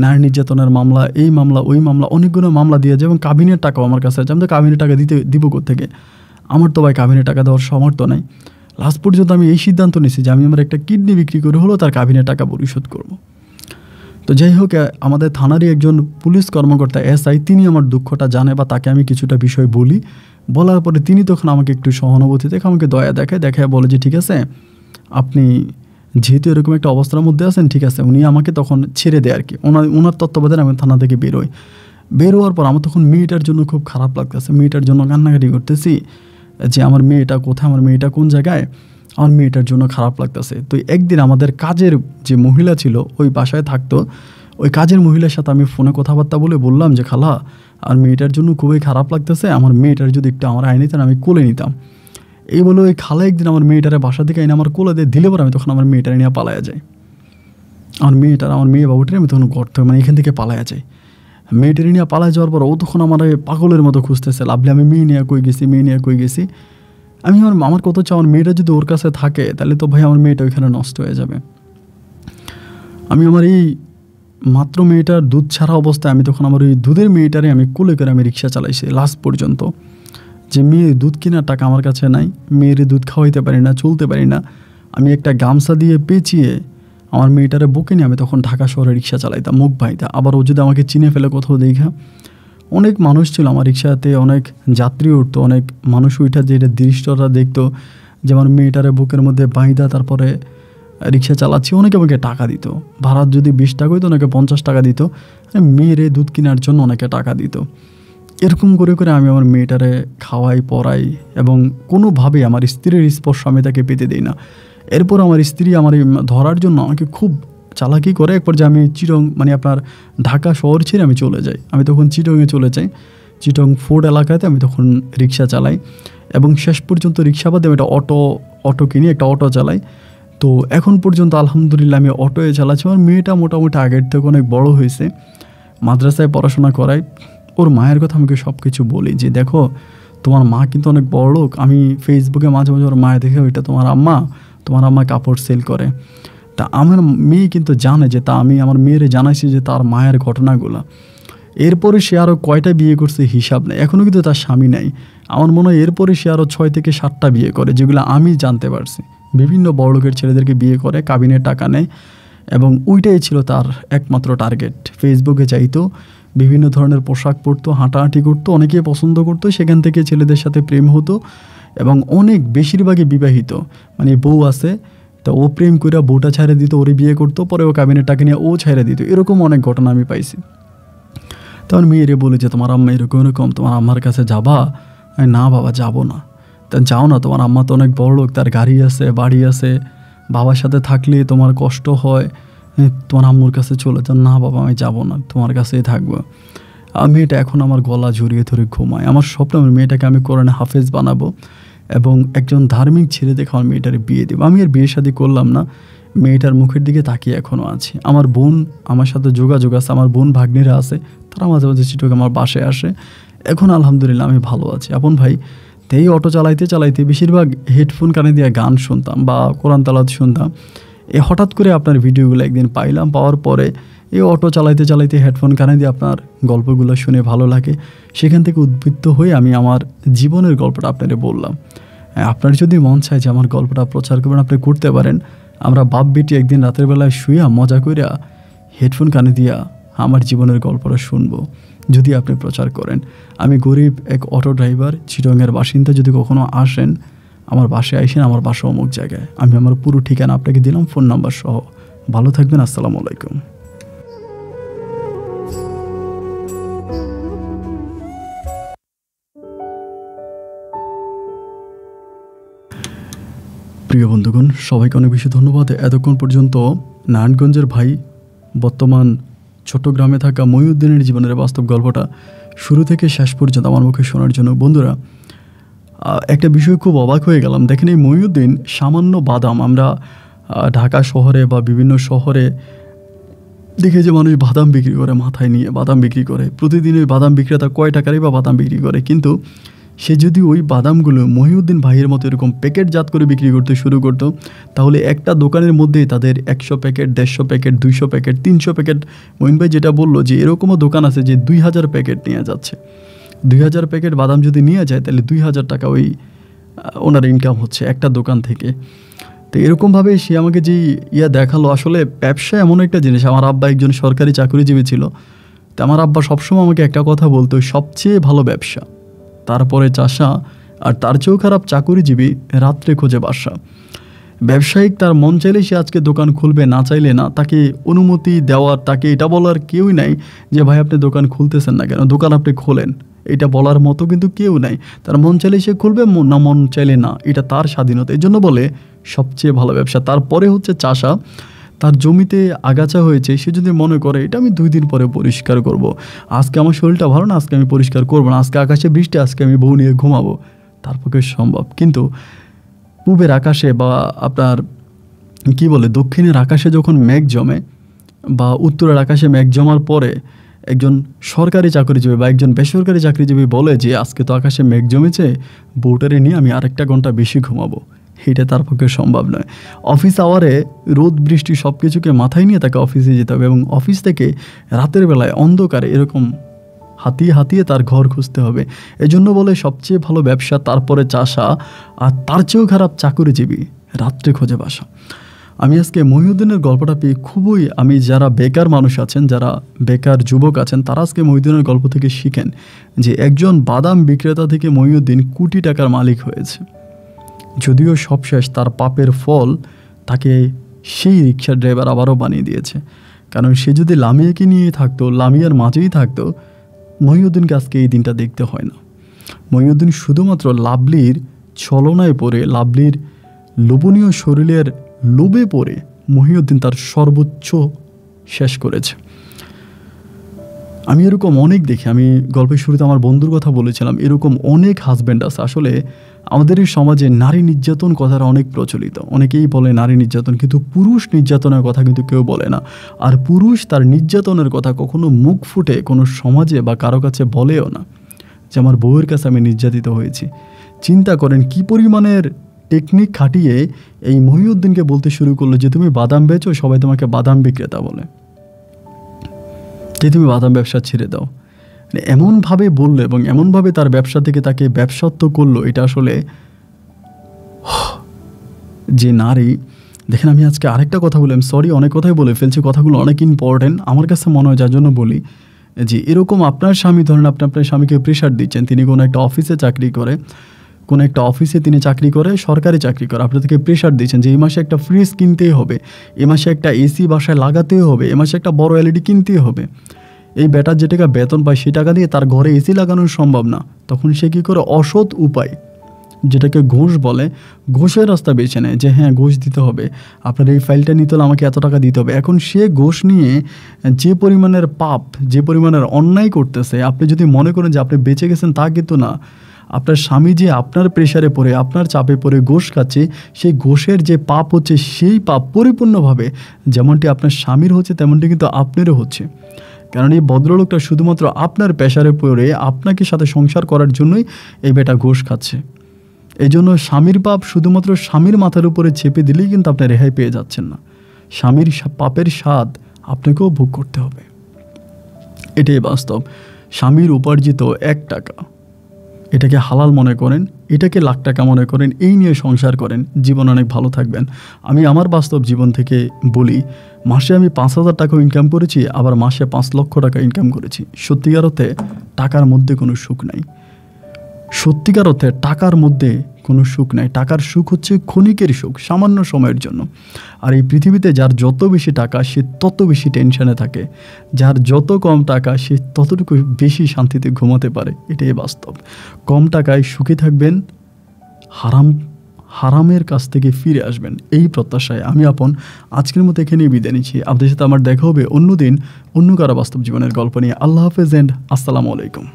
নারী নির্যাতনের মামলা, এই মামলা ওই মামলা, অনেকগুলো মামলা দিয়ে যায়, এবং কাবিনের টাকাও আমার কাছে আছে। আমি তো কাবিনের টাকা দিব কোত্থেকে, আমার তো ভাই কাবিনের টাকা দেওয়ার সামর্থ্য নাই। লাস্ট পর্যন্ত আমি এই সিদ্ধান্ত নিয়েছি যে আমি আমার একটা কিডনি বিক্রি করে হলেও তার কাবিনের টাকা পরিশোধ করব। তো যাই হোক, আমাদের থানারই একজন পুলিশ কর্মকর্তা এসআই, তিনি আমার দুঃখটা জানে, বা তাকে আমি কিছুটা বিষয় বলি, বলার পরে তিনি তখন আমাকে একটু সহানুভূতি দেখে আমাকে দয়া দেখায় বলে যে ঠিক আছে, আপনি যেহেতু এরকম একটা অবস্থার মধ্যে আছেন, ঠিক আছে। উনি আমাকে তখন ছেড়ে দেয় আর কি, ওনার তত্ত্বাবধানে আমি থানা থেকে বের হওয়ার পর আমার তখন মেয়েটার জন্য খুব খারাপ লাগতেছে, মেয়েটার জন্য কান্নাকাটি করতেছি যে আমার মেয়েটা কোথায়, আমার মেয়েটা কোন জায়গায়, আমার মেয়েটার জন্য খারাপ লাগতেছে। তো একদিন আমাদের কাজের যে মহিলা ছিল ওই বাসায় থাকতো, ওই কাজের মহিলার সাথে আমি ফোনে কথাবার্তা বললাম যে খালা, আর মেয়েটার জন্য খুবই খারাপ লাগতেছে, আমার মেয়েটার যদি একটু আমার আয় নিতেন আমি কোলে নিতাম। এই বলে ওই খালা একদিন আমার মেয়েটারে বাসা থেকে এনে আমার কোলে দিয়ে দিলে পরে আমি তখন আমার মেয়েটারে নিয়ে পালায়া যাই। আমার মেয়ে বাবুটারে আমি তখন মানে এখান থেকে পালায়া যাই। মেয়েটারে নিয়ে পালায় যাওয়ার পর ও তখন আমার পাগলের মতো খুঁজতেছে, লাভলে আমি মেয়ে নিয়ে কই গেছি। আমি আমার কত চাও, আমার মেয়েটা যদি ওর কাছে থাকে তাহলে তো ভাই আমার মেয়েটা ওইখানে নষ্ট হয়ে যাবে। আমি আমার এই মাত্র মেয়েটার দুধ ছাড়া অবস্থায় আমি তখন আমার ওই দুধের মেয়েটারে আমি কোলে করে আমি রিক্সা চালাইছি লাস্ট পর্যন্ত, যে মেয়ে দুধ কেনার টাকা আমার কাছে নাই, মেয়ের দুধ খাওয়াইতে পারি না, চলতে পারি না। আমি একটা গামছা দিয়ে পেঁচিয়ে আমার মেয়েটারে বুকে নিয়ে আমি তখন ঢাকা শহরে রিক্সা চালাইতাম, মুখ ভাইতা। আবার ও যদি আমাকে চিনে ফেলে কোথাও দেখা, অনেক মানুষ ছিল আমার রিক্সাতে, অনেক যাত্রী উঠতো, অনেক মানুষ উঠা যে দৃশ্যটা দেখতো যে আমার মেয়েটারে বুকের মধ্যে বাইদা তারপরে রিক্সা চালাচ্ছি। অনেকে আমাকে টাকা দিত, ভাড়া যদি 20 টাকা হইতো অনেকে 50 টাকা দিত, মেয়েরে দুধ কেনার জন্য অনেকে টাকা দিত। এরকম করে আমি আমার মেয়েটারে খাওয়াই পড়াই, এবং কোনোভাবেই আমার স্ত্রীর স্পর্শ আমি তাকে পেতে দিই না। এরপর আমার স্ত্রী আমার ধরার জন্য আমাকে খুব চালাকি করে, একবার যে আমি চিটং মানে আপনার ঢাকা শহর ছেড়ে আমি চলে যাই। আমি তখন চিটংয়ে চলে যাই, চিটং ফোর্ট এলাকাতে আমি তখন রিক্সা চালাই, এবং শেষ পর্যন্ত রিক্সা বাদে আমি একটা অটো কিনি, একটা অটো চালাই। তো এখন পর্যন্ত আলহামদুলিল্লাহ আমি অটোয়ে চালাচ্ছি। আমার মেয়েটা মোটামুটি আগের থেকে অনেক বড় হয়েছে, মাদ্রাসায় পড়াশোনা করাই। ওর মায়ের কথা আমাকে সব কিছু বলি যে দেখো তোমার মা কিন্তু অনেক বড় লোক। আমি ফেসবুকে মাঝে মাঝে ওর মায়ের দেখে ওইটা তোমার আম্মা কাপড় সেল করে। তা আমার মেয়ে কিন্তু জানে যে, তা আমি আমার মেয়েরে জানাইছি যে তার মায়ের ঘটনাগুলো। এরপরে সে আরও কয়টা বিয়ে করছে হিসাব নেই, এখনও কিন্তু তার স্বামী নাই। আমার মনে হয় এরপরে সে আরও 6 থেকে 7টা বিয়ে করে, যেগুলো আমি জানতে পারছি। বিভিন্ন বড়লোকের ছেলেদেরকে বিয়ে করে, কাবিনের টাকা নেয়, এবং ওইটাই ছিল তার একমাত্র টার্গেট। ফেসবুকে চাইতো, বিভিন্ন ধরনের পোশাক পরতো, হাঁটাহাঁটি করতো, অনেকেই পছন্দ করতো, সেখান থেকে ছেলেদের সাথে প্রেম হতো, এবং অনেক বেশিরভাগই বিবাহিত, মানে বউ আছে, তো ও প্রেম করে বউটা ছেড়ে দিত, ওরে বিয়ে করতো, পরে ও কাবিনের টাকা নিয়ে ও ছেড়ে দিত। এরকম অনেক ঘটনা আমি পাইছি। তখন মেয়েরে বলে যে তোমার আম্মা এরকম, তোমার আম্মার কাছে যাবা? না বাবা যাবো না। তা যাও না, তোমার আম্মা তো অনেক বড় লোক, তার গাড়ি আছে, বাড়ি আছে, বাবার সাথে থাকলে তোমার কষ্ট হয়, তোমার আম্মুর কাছে চলে যাও। না বাবা আমি যাবো না, তোমার কাছেই থাকবো। আর মেয়েটা এখন আমার গলা জড়িয়ে ধরে ঘুমায়। আমার স্বপ্ন আমার মেয়েটাকে আমি কোরআনে হাফেজ বানাবো, এবং একজন ধার্মিক ছেলে দেখে আমার মেয়েটার বিয়ে দেবো। আমি আর বিয়ে শাদী করলাম না, মেয়েটার মুখের দিকে তাকিয়ে এখনও আছি। আমার বোন আমার সাথে যোগাযোগ আছে, আমার বোন ভাগ্নিরা আছে, তারা মাঝে মাঝে চিটকে আমার বাসায় আসে। এখন আলহামদুলিল্লাহ আমি ভালো আছি। আপন ভাই, এই অটো চালাইতে বেশিরভাগ হেডফোন কানে দিয়ে গান শুনতাম বা কোরআন তালাওয়াত শুনতাম। হঠাৎ করে আপনার ভিডিওগুলো একদিন পাইলাম, পাওয়ার পরে এই অটো চালাইতে চালাইতে হেডফোন কানে দিয়ে আপনার গল্পগুলো শুনে ভালো লাগে, সেখান থেকে উদ্বুদ্ধ হয়ে আমি আমার জীবনের গল্পটা আপনাদের বললাম। আপনার যদি মন চায় যে আমার গল্পটা প্রচার করবেন, আপনি করতে পারেন। আমরা বাপ বেটি একদিন রাতের বেলায় শুইয়া মজা কইরা হেডফোন কানে দিয়া আমার জীবনের গল্পটা শুনবো যদি আপনি প্রচার করেন। আমি গরিব এক অটো ড্রাইভার, চিটংয়ের বাসিন্দা। যদি কখনো আসেন আমার বাসায় আইসেন, আমার বাসা অমুক জায়গায়। আমি আমার পুরো ঠিকানা আপনাকে দিলাম, ফোন নাম্বার সহ। ভালো থাকবেন। আসসালামু আলাইকুম। প্রিয় বন্ধুগণ, সবাইকে অনেক বেশি ধন্যবাদ এতক্ষণ পর্যন্ত নারায়ণগঞ্জের ভাই, বর্তমান চট্টগ্রামে থাকা মহিউদ্দিনের জীবনের বাস্তব গল্পটা শুরু থেকে শেষ পর্যন্ত আমার মুখে শোনার জন্য। বন্ধুরা, একটা বিষয় খুব অবাক হয়ে গেলাম। দেখেন, এই মহিউদ্দিন সামান্য বাদাম, আমরা ঢাকা শহরে বা বিভিন্ন শহরে দেখে যে মানুষ বাদাম বিক্রি করে, মাথায় নিয়ে বাদাম বিক্রি করে, প্রতিদিন ওই বাদাম বিক্রেতা কয় টাকারই বা বাদাম বিক্রি করে, কিন্তু সে যদি ওই বাদামগুলো মহিউদ্দিন ভাইয়ের মতো এরকম প্যাকেটজাত করে বিক্রি করতে শুরু করতো, তাহলে একটা দোকানের মধ্যেই তাদের 100 packet, 150 packet, 200 packet, 300 packet. Mohin ভাই যেটা বললো যে এরকমও দোকান আছে যে 2000 প্যাকেট নিয়ে যাচ্ছে। 2000 প্যাকেট বাদাম যদি নিয়ে যায় তাহলে 2000 টাকা ওই ওনার ইনকাম হচ্ছে একটা দোকান থেকে। তো এরকমভাবে সে আমাকে যে দেখালো, আসলে ব্যবসা এমন একটা জিনিস। আমার আব্বা একজন সরকারি চাকরিজীবী ছিল। তো আমার আব্বা সবসময় আমাকে একটা কথা বলতো, সবচেয়ে ভালো ব্যবসা, তারপরে চাষা, আর তার চেয়েও খারাপ চাকরিজীবী রাত্রে খোঁজে বাসা। ব্যবসায়িক তার মন চাইলে সে আজকে দোকান খুলবে, না চাইলে না। তাকে অনুমতি দেওয়ার, তাকে এটা বলার কেউই নাই যে ভাই আপনি দোকান খুলতেছেন না কেন, দোকান আপনি খোলেন, এটা বলার মতো কিন্তু কেউ নাই। তার মন চাইলে সে খুলবে, না মন চাইলে না, এটা তার স্বাধীনতা। এই জন্য বলে সবচেয়ে ভালো ব্যবসা। তারপরে হচ্ছে চাষা। তার জমিতে আগাছা হয়েছে, সে যদি মনে করে এটা আমি 2 দিন পরে পরিষ্কার করব, আজকে আমার শরীরটা ভালো না, আজকে আমি পরিষ্কার করবো না, আজকে আকাশে বৃষ্টি, আজকে আমি বউ নিয়ে ঘুমাবো, তার পক্ষে সম্ভব। কিন্তু পূবের আকাশে বা আপনার কি বলে দক্ষিণের আকাশে যখন মেঘ জমে বা উত্তরের আকাশে মেঘ জমার পরে একজন সরকারি চাকরিজীবী বা একজন বেসরকারি চাকরিজীবী বলে যে আজকে তো আকাশে মেঘ জমেছে, বউটারে নিয়ে আমি আরেকটা ঘন্টা বেশি ঘুমাবো, এটা তার পক্ষে সম্ভব নয়। অফিস আওয়ারে রোদ বৃষ্টি সব কিছুকে মাথায় নিয়ে তাকে অফিসে যেতে হবে, এবং অফিস থেকে রাতের বেলায় অন্ধকারে এরকম হাতিয়ে হাতিয়ে তার ঘর খুঁজতে হবে। এজন্য বলে সবচেয়ে ভালো ব্যবসা, তারপরে চাষা, আর তার চেয়েও খারাপ চাকরিজীবী রাত্রে খোঁজে বাসা। আমি আজকে মহিউদ্দিনের গল্পটা পেয়ে খুবই, আমি যারা বেকার মানুষ আছেন, যারা বেকার যুবক আছেন, তারা আজকে মহিউদ্দিনের গল্প থেকে শিখেন যে একজন বাদাম বিক্রেতা থেকে মহিউদ্দিন কোটি টাকার মালিক হয়েছে। যদিও সব শেষ, তার পাপের ফল তাকে সেই রিক্সার ড্রাইভার আবারও বানিয়ে দিয়েছে। কারণ সে যদি লামিয়াকে নিয়ে থাকতো, লামিয়ার মাঝেই থাকতো, মহিউদ্দিনকে আজকে এই দিনটা দেখতে হয় না। মহিউদ্দিন শুধুমাত্র লাভলির ছলনায় পড়ে, লাভলির লোভনীয় শরীরের লোভে পড়ে মহিউদ্দিন তার সর্বোচ্চ শেষ করেছে। আমি এরকম অনেক দেখি। আমি গল্পের শুরুতে আমার বন্ধুর কথা বলেছিলাম, এরকম অনেক হাজব্যান্ড আছে। আসলে আমাদের এই সমাজে নারী নির্যাতন কথাটা অনেক প্রচলিত। অনেকেই বলে নারী নির্যাতন, কিন্তু পুরুষ নির্যাতনের কথা কিন্তু কেউ বলে না। আর পুরুষ তার নির্যাতনের কথা কখনো মুখ ফুটে কোনো সমাজে বা কারো কাছে বলেও না যে আমার বউয়ের কাছে আমি নির্যাতিত হয়েছি। চিন্তা করেন কি পরিমাণের টেকনিক খাটিয়ে এই মহিউদ্দিনকে বলতে শুরু করলো যে তুমি বাদাম বেচো, সবাই তোমাকে বাদাম বিক্রেতা বলে, যে তুমি বাদাম ব্যবসা ছেড়ে দাও। এমনভাবে বললো এবং এমনভাবে তার ব্যবসা থেকে তাকে ব্যবসাত্ব করলো। এটা আসলে যে নারী, দেখেন আমি আজকে আরেকটা কথা বলি, আমি সরি অনেক কথাই বলে ফেলছি, কথাগুলো অনেক ইম্পর্টেন্ট আমার কাছে মনে হয়, যার জন্য বলি যে এরকম আপনার স্বামী, ধরেন আপনি আপনার স্বামীকে প্রেশার দিচ্ছেন, তিনি কোনো একটা অফিসে চাকরি করে, কোনো একটা অফিসে তিনি চাকরি করে, সরকারি চাকরি করে, আপনি তাকে প্রেশার দিচ্ছেন যে এই মাসে একটা ফ্রিজ কিনতেই হবে, এই মাসে একটা এসি বাসায় লাগাতেই হবে, এই মাসে একটা বড় এলইডি কিনতেই হবে। এই বেটার যে টাকা বেতন পায় সেই টাকা দিয়ে তার ঘরে এসি লাগানো সম্ভব না। তখন সে কী করে, অসৎ উপায়, যেটাকে ঘুষ বলে, ঘুষের রাস্তা বেছে নেয় যে হ্যাঁ ঘুষ দিতে হবে, আপনার এই ফাইলটা নিতে হলে আমাকে এত টাকা দিতে হবে। এখন সে ঘুষ নিয়ে যে পরিমাণের পাপ, যে পরিমাণের অন্যায় করতেছে, আপনি যদি মনে করেন যে আপনি বেঁচে গেছেন, তা কিন্তু না। আপনার স্বামী যে আপনার প্রেশারে পড়ে, আপনার চাপে পড়ে ঘুষ খাচ্ছে, সেই ঘুষের যে পাপ হচ্ছে, সেই পাপ পরিপূর্ণভাবে যেমনটি আপনার স্বামীর হচ্ছে তেমনটি কিন্তু আপনারও হচ্ছে। কারণ এই ভদ্রলোকটা শুধুমাত্র আপনার প্রেশারে পড়ে আপনাকে সাথে সংসার করার জন্যই এই বেটা ঘুষ খাচ্ছে। এই জন্য স্বামীর পাপ শুধুমাত্র স্বামীর মাথার উপরে চেপে দিলেই কিন্তু আপনি রেহাই পেয়ে যাচ্ছেন না। স্বামীর পাপের স্বাদ আপনাকেও ভোগ করতে হবে। এটাই বাস্তব। স্বামীর উপার্জিত 1 টাকা এটাকে হালাল মনে করেন, এটাকে লাখ টাকা মনে করেন, এই নিয়ে সংসার করেন, জীবন অনেক ভালো থাকবেন। আমি আমার বাস্তব জীবন থেকে বলি, মাসে আমি 5,000 টাকা ইনকাম করেছি, আবার মাসে 5 লক্ষ টাকা ইনকাম করেছি। সত্যিকার অর্থে টাকার মধ্যে কোনো সুখ নাই। সত্যিকার অর্থে টাকার মধ্যে কোনো সুখ নাই। টাকার সুখ হচ্ছে ক্ষণিকের সুখ, সামান্য সময়ের জন্য। আর এই পৃথিবীতে যার যত বেশি টাকা সে তত বেশি টেনশনে থাকে, যার যত কম টাকা সে ততটুকু বেশি শান্তিতে ঘুমাতে পারে। এটাই বাস্তব। কম টাকায় সুখে থাকবেন, হারামের কাছ থেকে ফিরে আসবেন, এই প্রত্যাশায় আমি আপন আজকের মতো এখানেই বিদায় নিচ্ছি। আপনাদের সাথে আমার দেখা হবে অন্যদিন অন্য কারো বাস্তব জীবনের গল্প নিয়ে। আল্লাহ হাফেজ এন্ড আসসালামু আলাইকুম।